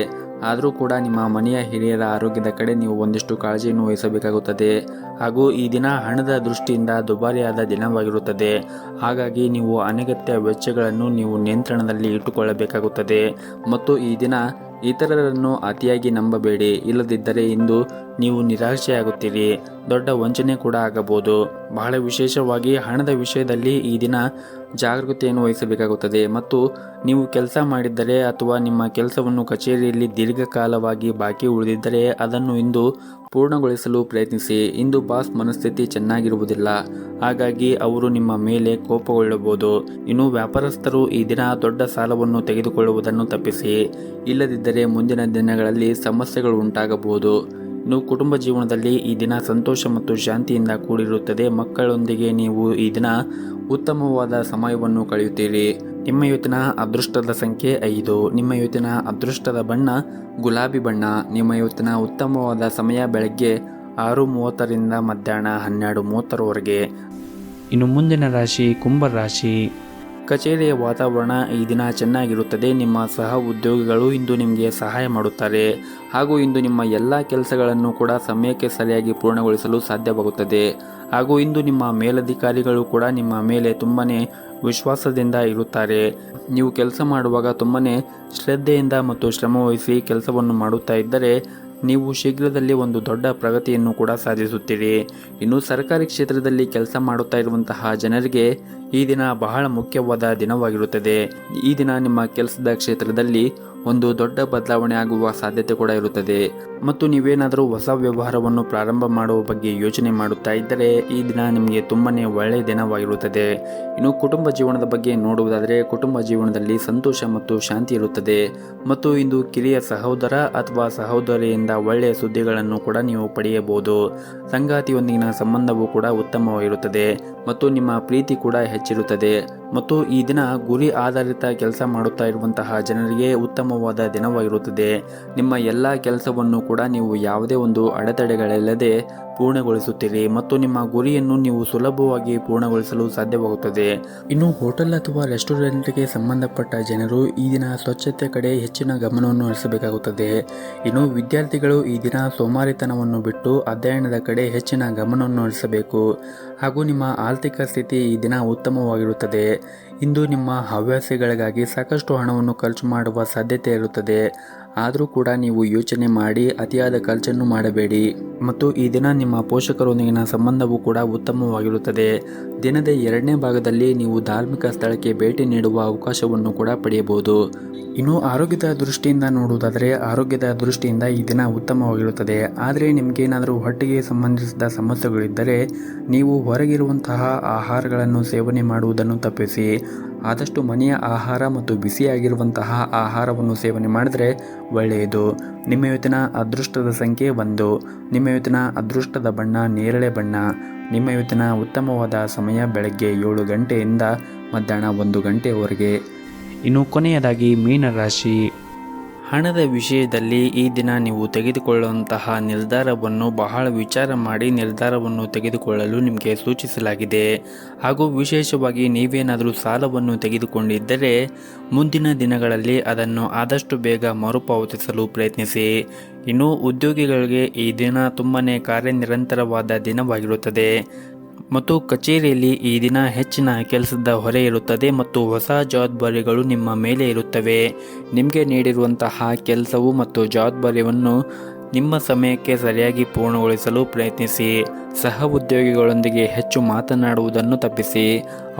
[SPEAKER 1] ಆದರೂ ಕೂಡ ನಿಮ್ಮ ಮನೆಯ ಹಿರಿಯರ ಆರೋಗ್ಯದ ಕಡೆ ನೀವು ಒಂದಿಷ್ಟು ಕಾಳಜಿಯನ್ನು ವಹಿಸಬೇಕಾಗುತ್ತದೆ. ಹಾಗೂ ಈ ದಿನ ಹಣದ ದೃಷ್ಟಿಯಿಂದ ದುಬಾರಿಯಾದ ದಿನವಾಗಿರುತ್ತದೆ. ಹಾಗಾಗಿ ನೀವು ಅನಗತ್ಯ ವೆಚ್ಚಗಳನ್ನು ನೀವು ನಿಯಂತ್ರಣದಲ್ಲಿ ಇಟ್ಟುಕೊಳ್ಳಬೇಕಾಗುತ್ತದೆ. ಮತ್ತು ಈ ದಿನ ಇತರರನ್ನು ಅತಿಯಾಗಿ ನಂಬಬೇಡಿ, ಇಲ್ಲದಿದ್ದರೆ ಇಂದು ನೀವು ನಿರಾಶೆಯಾಗುತ್ತೀರಿ. ದೊಡ್ಡ ವಂಚನೆ ಕೂಡ ಆಗಬಹುದು. ಬಹಳ ವಿಶೇಷವಾಗಿ ಹಣದ ವಿಷಯದಲ್ಲಿ ಈ ದಿನ ಜಾಗರೂಕತೆಯನ್ನು ವಹಿಸಬೇಕಾಗುತ್ತದೆ. ಮತ್ತು ನೀವು ಕೆಲಸ ಮಾಡಿದ್ದರೆ ಅಥವಾ ನಿಮ್ಮ ಕೆಲಸವನ್ನು ಕಚೇರಿಯಲ್ಲಿ ದೀರ್ಘಕಾಲವಾಗಿ ಬಾಕಿ ಉಳಿದಿದ್ದರೆ ಅದನ್ನು ಇಂದು ಪೂರ್ಣಗೊಳಿಸಲು ಪ್ರಯತ್ನಿಸಿ. ಇಂದು ಬಾಸ್ ಮನಸ್ಥಿತಿ ಚೆನ್ನಾಗಿರುವುದಿಲ್ಲ, ಹಾಗಾಗಿ ಅವರು ನಿಮ್ಮ ಮೇಲೆ ಕೋಪಗೊಳ್ಳಬಹುದು. ಇನ್ನು ವ್ಯಾಪಾರಸ್ಥರು ಈ ದಿನ ದೊಡ್ಡ ಸಾಲವನ್ನು ತೆಗೆದುಕೊಳ್ಳುವುದನ್ನು ತಪ್ಪಿಸಿ, ಇಲ್ಲದಿದ್ದರೆ ಮುಂದಿನ ದಿನಗಳಲ್ಲಿ ಸಮಸ್ಯೆಗಳು ಉಂಟಾಗಬಹುದು. ಇನ್ನು ಕುಟುಂಬ ಜೀವನದಲ್ಲಿ ಈ ದಿನ ಸಂತೋಷ ಮತ್ತು ಶಾಂತಿಯಿಂದ ಕೂಡಿರುತ್ತದೆ. ಮಕ್ಕಳೊಂದಿಗೆ ನೀವು ಈ ದಿನ ಉತ್ತಮವಾದ ಸಮಯವನ್ನು ಕಳೆಯುತ್ತೀರಿ. ನಿಮ್ಮ ಇವತ್ತಿನ ಅದೃಷ್ಟದ ಸಂಖ್ಯೆ 5. ನಿಮ್ಮ ಇವತ್ತಿನ ಅದೃಷ್ಟದ ಬಣ್ಣ ಗುಲಾಬಿ ಬಣ್ಣ. ನಿಮ್ಮ ಇವತ್ತಿನ ಉತ್ತಮವಾದ ಸಮಯ ಬೆಳಗ್ಗೆ 6:30ರಿಂದ ಮಧ್ಯಾಹ್ನ 12:30ರವರೆಗೆ. ಇನ್ನು ಮುಂದಿನ ರಾಶಿ ಕುಂಭ ರಾಶಿ. ಕಚೇರಿಯ ವಾತಾವರಣ ಈ ದಿನ ಚೆನ್ನಾಗಿರುತ್ತದೆ. ನಿಮ್ಮ ಸಹ ಉದ್ಯೋಗಿಗಳು ಇಂದು ನಿಮಗೆ ಸಹಾಯ ಮಾಡುತ್ತಾರೆ. ಹಾಗೂ ಇಂದು ನಿಮ್ಮ ಎಲ್ಲ ಕೆಲಸಗಳನ್ನು ಕೂಡ ಸಮಯಕ್ಕೆ ಸರಿಯಾಗಿ ಪೂರ್ಣಗೊಳಿಸಲು ಸಾಧ್ಯವಾಗುತ್ತದೆ. ಹಾಗೂ ಇಂದು ನಿಮ್ಮ ಮೇಲಧಿಕಾರಿಗಳು ಕೂಡ ನಿಮ್ಮ ಮೇಲೆ ತುಂಬನೇ ವಿಶ್ವಾಸದಿಂದ ಇರುತ್ತಾರೆ. ನೀವು ಕೆಲಸ ಮಾಡುವಾಗ ತುಂಬನೇ ಶ್ರದ್ಧೆಯಿಂದ ಮತ್ತು ಶ್ರಮವಹಿಸಿ ಕೆಲಸವನ್ನು ಮಾಡುತ್ತಾ ಇದ್ದರೆ ನೀವು ಶೀಘ್ರದಲ್ಲಿ ಒಂದು ದೊಡ್ಡ ಪ್ರಗತಿಯನ್ನು ಕೂಡ ಸಾಧಿಸುತ್ತೀರಿ. ಇನ್ನು ಸರ್ಕಾರಿ ಕ್ಷೇತ್ರದಲ್ಲಿ ಕೆಲಸ ಮಾಡುತ್ತಾ ಇರುವಂತಹ ಜನರಿಗೆ ಈ ದಿನ ಬಹಳ ಮುಖ್ಯವಾದ ದಿನವಾಗಿರುತ್ತದೆ. ಈ ದಿನ ನಿಮ್ಮ ಕೆಲಸದ ಕ್ಷೇತ್ರದಲ್ಲಿ ಒಂದು ದೊಡ್ಡ ಬದಲಾವಣೆ ಆಗುವ ಸಾಧ್ಯತೆ ಕೂಡ ಇರುತ್ತದೆ. ಮತ್ತು ನೀವೇನಾದರೂ ಹೊಸ ವ್ಯವಹಾರವನ್ನು ಪ್ರಾರಂಭ ಮಾಡುವ ಬಗ್ಗೆ ಯೋಚನೆ ಮಾಡುತ್ತಾ ಇದ್ದರೆ ಈ ದಿನ ನಿಮಗೆ ತುಂಬನೇ ಒಳ್ಳೆಯ ದಿನವಾಗಿರುತ್ತದೆ. ಇನ್ನು ಕುಟುಂಬ ಜೀವನದ ಬಗ್ಗೆ ನೋಡುವುದಾದರೆ ಕುಟುಂಬ ಜೀವನದಲ್ಲಿ ಸಂತೋಷ ಮತ್ತು ಶಾಂತಿ ಇರುತ್ತದೆ. ಮತ್ತು ಇಂದು ಕಿರಿಯ ಸಹೋದರ ಅಥವಾ ಸಹೋದರಿಯಿಂದ ಒಳ್ಳೆಯ ಸುದ್ದಿಗಳನ್ನು ಕೂಡ ನೀವು ಪಡೆಯಬಹುದು. ಸಂಗಾತಿಯೊಂದಿಗಿನ ಸಂಬಂಧವು ಕೂಡ ಉತ್ತಮವಾಗಿರುತ್ತದೆ ಮತ್ತು ನಿಮ್ಮ ಪ್ರೀತಿ ಕೂಡ ಹೆಚ್ಚಿರುತ್ತದೆ. ಮತ್ತು ಈ ದಿನ ಗುರಿ ಆಧಾರಿತ ಕೆಲಸ ಮಾಡುತ್ತಾ ಇರುವಂತಹ ಜನರಿಗೆ ಉತ್ತಮವಾದ ದಿನವಾಗಿರುತ್ತದೆ. ನಿಮ್ಮ ಎಲ್ಲ ಕೆಲಸವನ್ನು ಕೂಡ ನೀವು ಯಾವುದೇ ಒಂದು ಅಡೆತಡೆಗಳಿಲ್ಲದೆ ಪೂರ್ಣಗೊಳಿಸುತ್ತೀರಿ ಮತ್ತು ನಿಮ್ಮ ಗುರಿಯನ್ನು ನೀವು ಸುಲಭವಾಗಿ ಪೂರ್ಣಗೊಳಿಸಲು ಸಾಧ್ಯವಾಗುತ್ತದೆ. ಇನ್ನು ಹೋಟೆಲ್ ಅಥವಾ ರೆಸ್ಟೋರೆಂಟ್ಗೆ ಸಂಬಂಧಪಟ್ಟ ಜನರು ಈ ದಿನ ಸ್ವಚ್ಛತೆ ಕಡೆ ಹೆಚ್ಚಿನ ಗಮನವನ್ನು ಹರಿಸಬೇಕಾಗುತ್ತದೆ. ಇನ್ನು ವಿದ್ಯಾರ್ಥಿಗಳು ಈ ದಿನ ಸೋಮಾರಿತನವನ್ನು ಬಿಟ್ಟು ಅಧ್ಯಯನದ ಕಡೆ ಹೆಚ್ಚಿನ ಗಮನವನ್ನು ಹರಿಸಬೇಕು. ಹಾಗೂ ನಿಮ್ಮ ಆರ್ಥಿಕ ಸ್ಥಿತಿ ಈ ದಿನ ಉತ್ತಮವಾಗಿರುತ್ತದೆ. ಇಂದು ನಿಮ್ಮ ಹವ್ಯಾಸಗಳಿಗಾಗಿ ಸಾಕಷ್ಟು ಹಣವನ್ನು ಖರ್ಚು ಮಾಡುವ ಸಾಧ್ಯತೆ ಇರುತ್ತದೆ. ಆದರೂ ಕೂಡ ನೀವು ಯೋಚನೆ ಮಾಡಿ ಅತಿಯಾದ ಖರ್ಚನ್ನು ಮಾಡಬೇಡಿ. ಮತ್ತು ಈ ದಿನ ನಿಮ್ಮ ನಿಮ್ಮ ಪೋಷಕರೊಂದಿಗಿನ ಸಂಬಂಧವೂ ಕೂಡ ಉತ್ತಮವಾಗಿರುತ್ತದೆ. ದಿನದ 2ನೇ ಭಾಗದಲ್ಲಿ ನೀವು ಧಾರ್ಮಿಕ ಸ್ಥಳಕ್ಕೆ ಭೇಟಿ ನೀಡುವ ಅವಕಾಶವನ್ನು ಕೂಡ ಪಡೆಯಬಹುದು. ಇನ್ನು ಆರೋಗ್ಯದ ದೃಷ್ಟಿಯಿಂದ ನೋಡುವುದಾದರೆ ಆರೋಗ್ಯದ ದೃಷ್ಟಿಯಿಂದ ಈ ದಿನ ಉತ್ತಮವಾಗಿರುತ್ತದೆ. ಆದರೆ ನಿಮಗೇನಾದರೂ ಹೊಟ್ಟೆಗೆ ಸಂಬಂಧಿಸಿದ ಸಮಸ್ಯೆಗಳಿದ್ದರೆ ನೀವು ಹೊರಗಿರುವಂತಹ ಆಹಾರಗಳನ್ನು ಸೇವನೆ ಮಾಡುವುದನ್ನು ತಪ್ಪಿಸಿ ಆದಷ್ಟು ಮನೆಯ ಆಹಾರ ಮತ್ತು ಬಿಸಿಯಾಗಿರುವಂತಹ ಆಹಾರವನ್ನು ಸೇವನೆ ಮಾಡಿದರೆ ಒಳ್ಳೆಯದು. ನಿಮ್ಮ ಇವತ್ತಿನ ಅದೃಷ್ಟದ ಸಂಖ್ಯೆ 1. ನಿಮ್ಮ ಇವತ್ತಿನ ಅದೃಷ್ಟದ ಬಣ್ಣ ನೇರಳೆ ಬಣ್ಣ. ನಿಮ್ಮ ಇವತ್ತಿನ ಉತ್ತಮವಾದ ಸಮಯ ಬೆಳಗ್ಗೆ 7 ಗಂಟೆಯಿಂದ ಮಧ್ಯಾಹ್ನ 1 ಗಂಟೆಯವರೆಗೆ. ಇನ್ನು ಕೊನೆಯದಾಗಿ ಮೀನರಾಶಿ. ಹಣದ ವಿಷಯದಲ್ಲಿ ಈ ದಿನ ನೀವು ತೆಗೆದುಕೊಳ್ಳುವಂತಹ ನಿರ್ಧಾರವನ್ನು ಬಹಳ ವಿಚಾರ ಮಾಡಿ ನಿರ್ಧಾರವನ್ನು ತೆಗೆದುಕೊಳ್ಳಲು ನಿಮಗೆ ಸೂಚಿಸಲಾಗಿದೆ. ಹಾಗೂ ವಿಶೇಷವಾಗಿ ನೀವೇನಾದರೂ ಸಾಲವನ್ನು ತೆಗೆದುಕೊಂಡಿದ್ದರೆ ಮುಂದಿನ ದಿನಗಳಲ್ಲಿ ಅದನ್ನು ಆದಷ್ಟು ಬೇಗ ಮರುಪಾವತಿಸಲು ಪ್ರಯತ್ನಿಸಿ. ಇನ್ನು ಉದ್ಯೋಗಿಗಳಿಗೆ ಈ ದಿನ ತುಂಬಾ ಕಾರ್ಯನಿರಂತರವಾದ ದಿನವಾಗಿರುತ್ತದೆ ಮತ್ತು ಕಚೇರಿಯಲ್ಲಿ ಈ ದಿನ ಹೆಚ್ಚಿನ ಕೆಲಸದ ಹೊರೆ ಇರುತ್ತದೆ ಮತ್ತು ಹೊಸ ಜವಾಬ್ದಾರಿಗಳು ನಿಮ್ಮ ಮೇಲೆ ಇರುತ್ತವೆ. ನಿಮಗೆ ನೀಡಿರುವಂತಹ ಕೆಲಸವು ಮತ್ತು ಜವಾಬ್ದಾರಿಯನ್ನು ನಿಮ್ಮ ಸಮಯಕ್ಕೆ ಸರಿಯಾಗಿ ಪೂರ್ಣಗೊಳಿಸಲು ಪ್ರಯತ್ನಿಸಿ. ಸಹ ಉದ್ಯೋಗಿಗಳೊಂದಿಗೆ ಹೆಚ್ಚು ಮಾತನಾಡುವುದನ್ನು ತಪ್ಪಿಸಿ.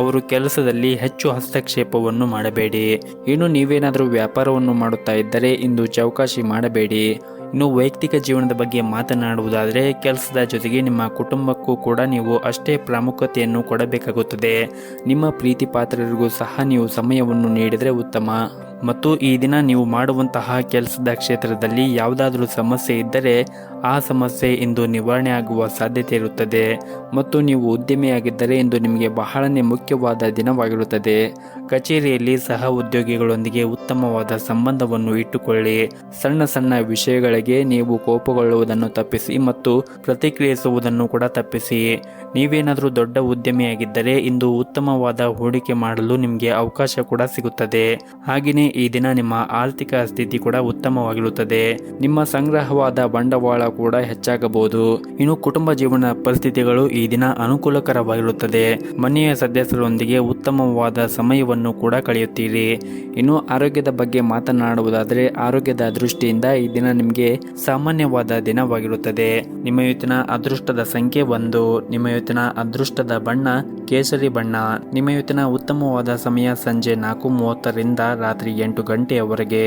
[SPEAKER 1] ಅವರು ಕೆಲಸದಲ್ಲಿ ಹೆಚ್ಚು ಹಸ್ತಕ್ಷೇಪವನ್ನು ಮಾಡಬೇಡಿ. ಇನ್ನು ನೀವೇನಾದರೂ ವ್ಯಾಪಾರವನ್ನು ಮಾಡುತ್ತಾ ಇದ್ದರೆ ಇಂದು ಚೌಕಾಶಿ ಮಾಡಬೇಡಿ. ಇನ್ನು ವೈಯಕ್ತಿಕ ಜೀವನದ ಬಗ್ಗೆ ಮಾತನಾಡುವುದಾದರೆ ಕೆಲಸದ ಜೊತೆಗೆ ನಿಮ್ಮ ಕುಟುಂಬಕ್ಕೂ ಕೂಡ ನೀವು ಅಷ್ಟೇ ಪ್ರಾಮುಖ್ಯತೆಯನ್ನು ಕೊಡಬೇಕಾಗುತ್ತದೆ. ನಿಮ್ಮ ಪ್ರೀತಿ ಪಾತ್ರರಿಗೂ ಸಹ ನೀವು ಸಮಯವನ್ನು ನೀಡಿದರೆ ಉತ್ತಮ. ಮತ್ತು ಈ ದಿನ ನೀವು ಮಾಡುವಂತಹ ಕೆಲಸದ ಕ್ಷೇತ್ರದಲ್ಲಿ ಯಾವುದಾದರೂ ಸಮಸ್ಯೆ ಇದ್ದರೆ ಆ ಸಮಸ್ಯೆ ಇಂದು ನಿವಾರಣೆ ಆಗುವ ಸಾಧ್ಯತೆ ಇರುತ್ತದೆ. ಮತ್ತು ನೀವು ಉದ್ಯಮಿಯಾಗಿದ್ದರೆ ಇಂದು ನಿಮಗೆ ಬಹಳನೇ ಮುಖ್ಯವಾದ ದಿನವಾಗಿರುತ್ತದೆ. ಕಚೇರಿಯಲ್ಲಿ ಸಹ ಉದ್ಯೋಗಿಗಳೊಂದಿಗೆ ಉತ್ತಮವಾದ ಸಂಬಂಧವನ್ನು ಇಟ್ಟುಕೊಳ್ಳಿ. ಸಣ್ಣ ಸಣ್ಣ ವಿಷಯಗಳಿಗೆ ನೀವು ಕೋಪಗೊಳ್ಳುವುದನ್ನು ತಪ್ಪಿಸಿ ಮತ್ತು ಪ್ರತಿಕ್ರಿಯಿಸುವುದನ್ನು ಕೂಡ ತಪ್ಪಿಸಿ. ನೀವೇನಾದರೂ ದೊಡ್ಡ ಉದ್ಯಮಿಯಾಗಿದ್ದರೆ ಇಂದು ಉತ್ತಮವಾದ ಹೂಡಿಕೆ ಮಾಡಲು ನಿಮಗೆ ಅವಕಾಶ ಕೂಡ ಸಿಗುತ್ತದೆ. ಹಾಗೆಯೇ ಈ ದಿನ ನಿಮ್ಮ ಆರ್ಥಿಕ ಸ್ಥಿತಿ ಕೂಡ ಉತ್ತಮವಾಗಿರುತ್ತದೆ. ನಿಮ್ಮ ಸಂಗ್ರಹವಾದ ಬಂಡವಾಳ ಕೂಡ ಹೆಚ್ಚಾಗಬಹುದು. ಇನ್ನು ಕುಟುಂಬ ಜೀವನ ಪರಿಸ್ಥಿತಿಗಳು ಈ ದಿನ ಅನುಕೂಲಕರವಾಗಿರುತ್ತದೆ. ಮನೆಯ ಸದಸ್ಯರೊಂದಿಗೆ ಉತ್ತಮವಾದ ಸಮಯವನ್ನು ಕೂಡ ಕಳೆಯುತ್ತೀರಿ. ಇನ್ನು ಆರೋಗ್ಯದ ಬಗ್ಗೆ ಮಾತನಾಡುವುದಾದರೆ ಆರೋಗ್ಯದ ದೃಷ್ಟಿಯಿಂದ ಈ ದಿನ ನಿಮಗೆ ಸಾಮಾನ್ಯವಾದ ದಿನವಾಗಿರುತ್ತದೆ. ನಿಮ್ಮ ಇವತ್ತಿನ ಅದೃಷ್ಟದ ಸಂಖ್ಯೆ 1. ನಿಮ್ಮ ಇವತ್ತಿನ ಅದೃಷ್ಟದ ಬಣ್ಣ ಕೇಸರಿ ಬಣ್ಣ. ನಿಮ್ಮ ಇವತ್ತಿನ ಉತ್ತಮವಾದ ಸಮಯ ಸಂಜೆ 4:30ರಿಂದ ರಾತ್ರಿ 8 ಗಂಟೆಯವರೆಗೆ.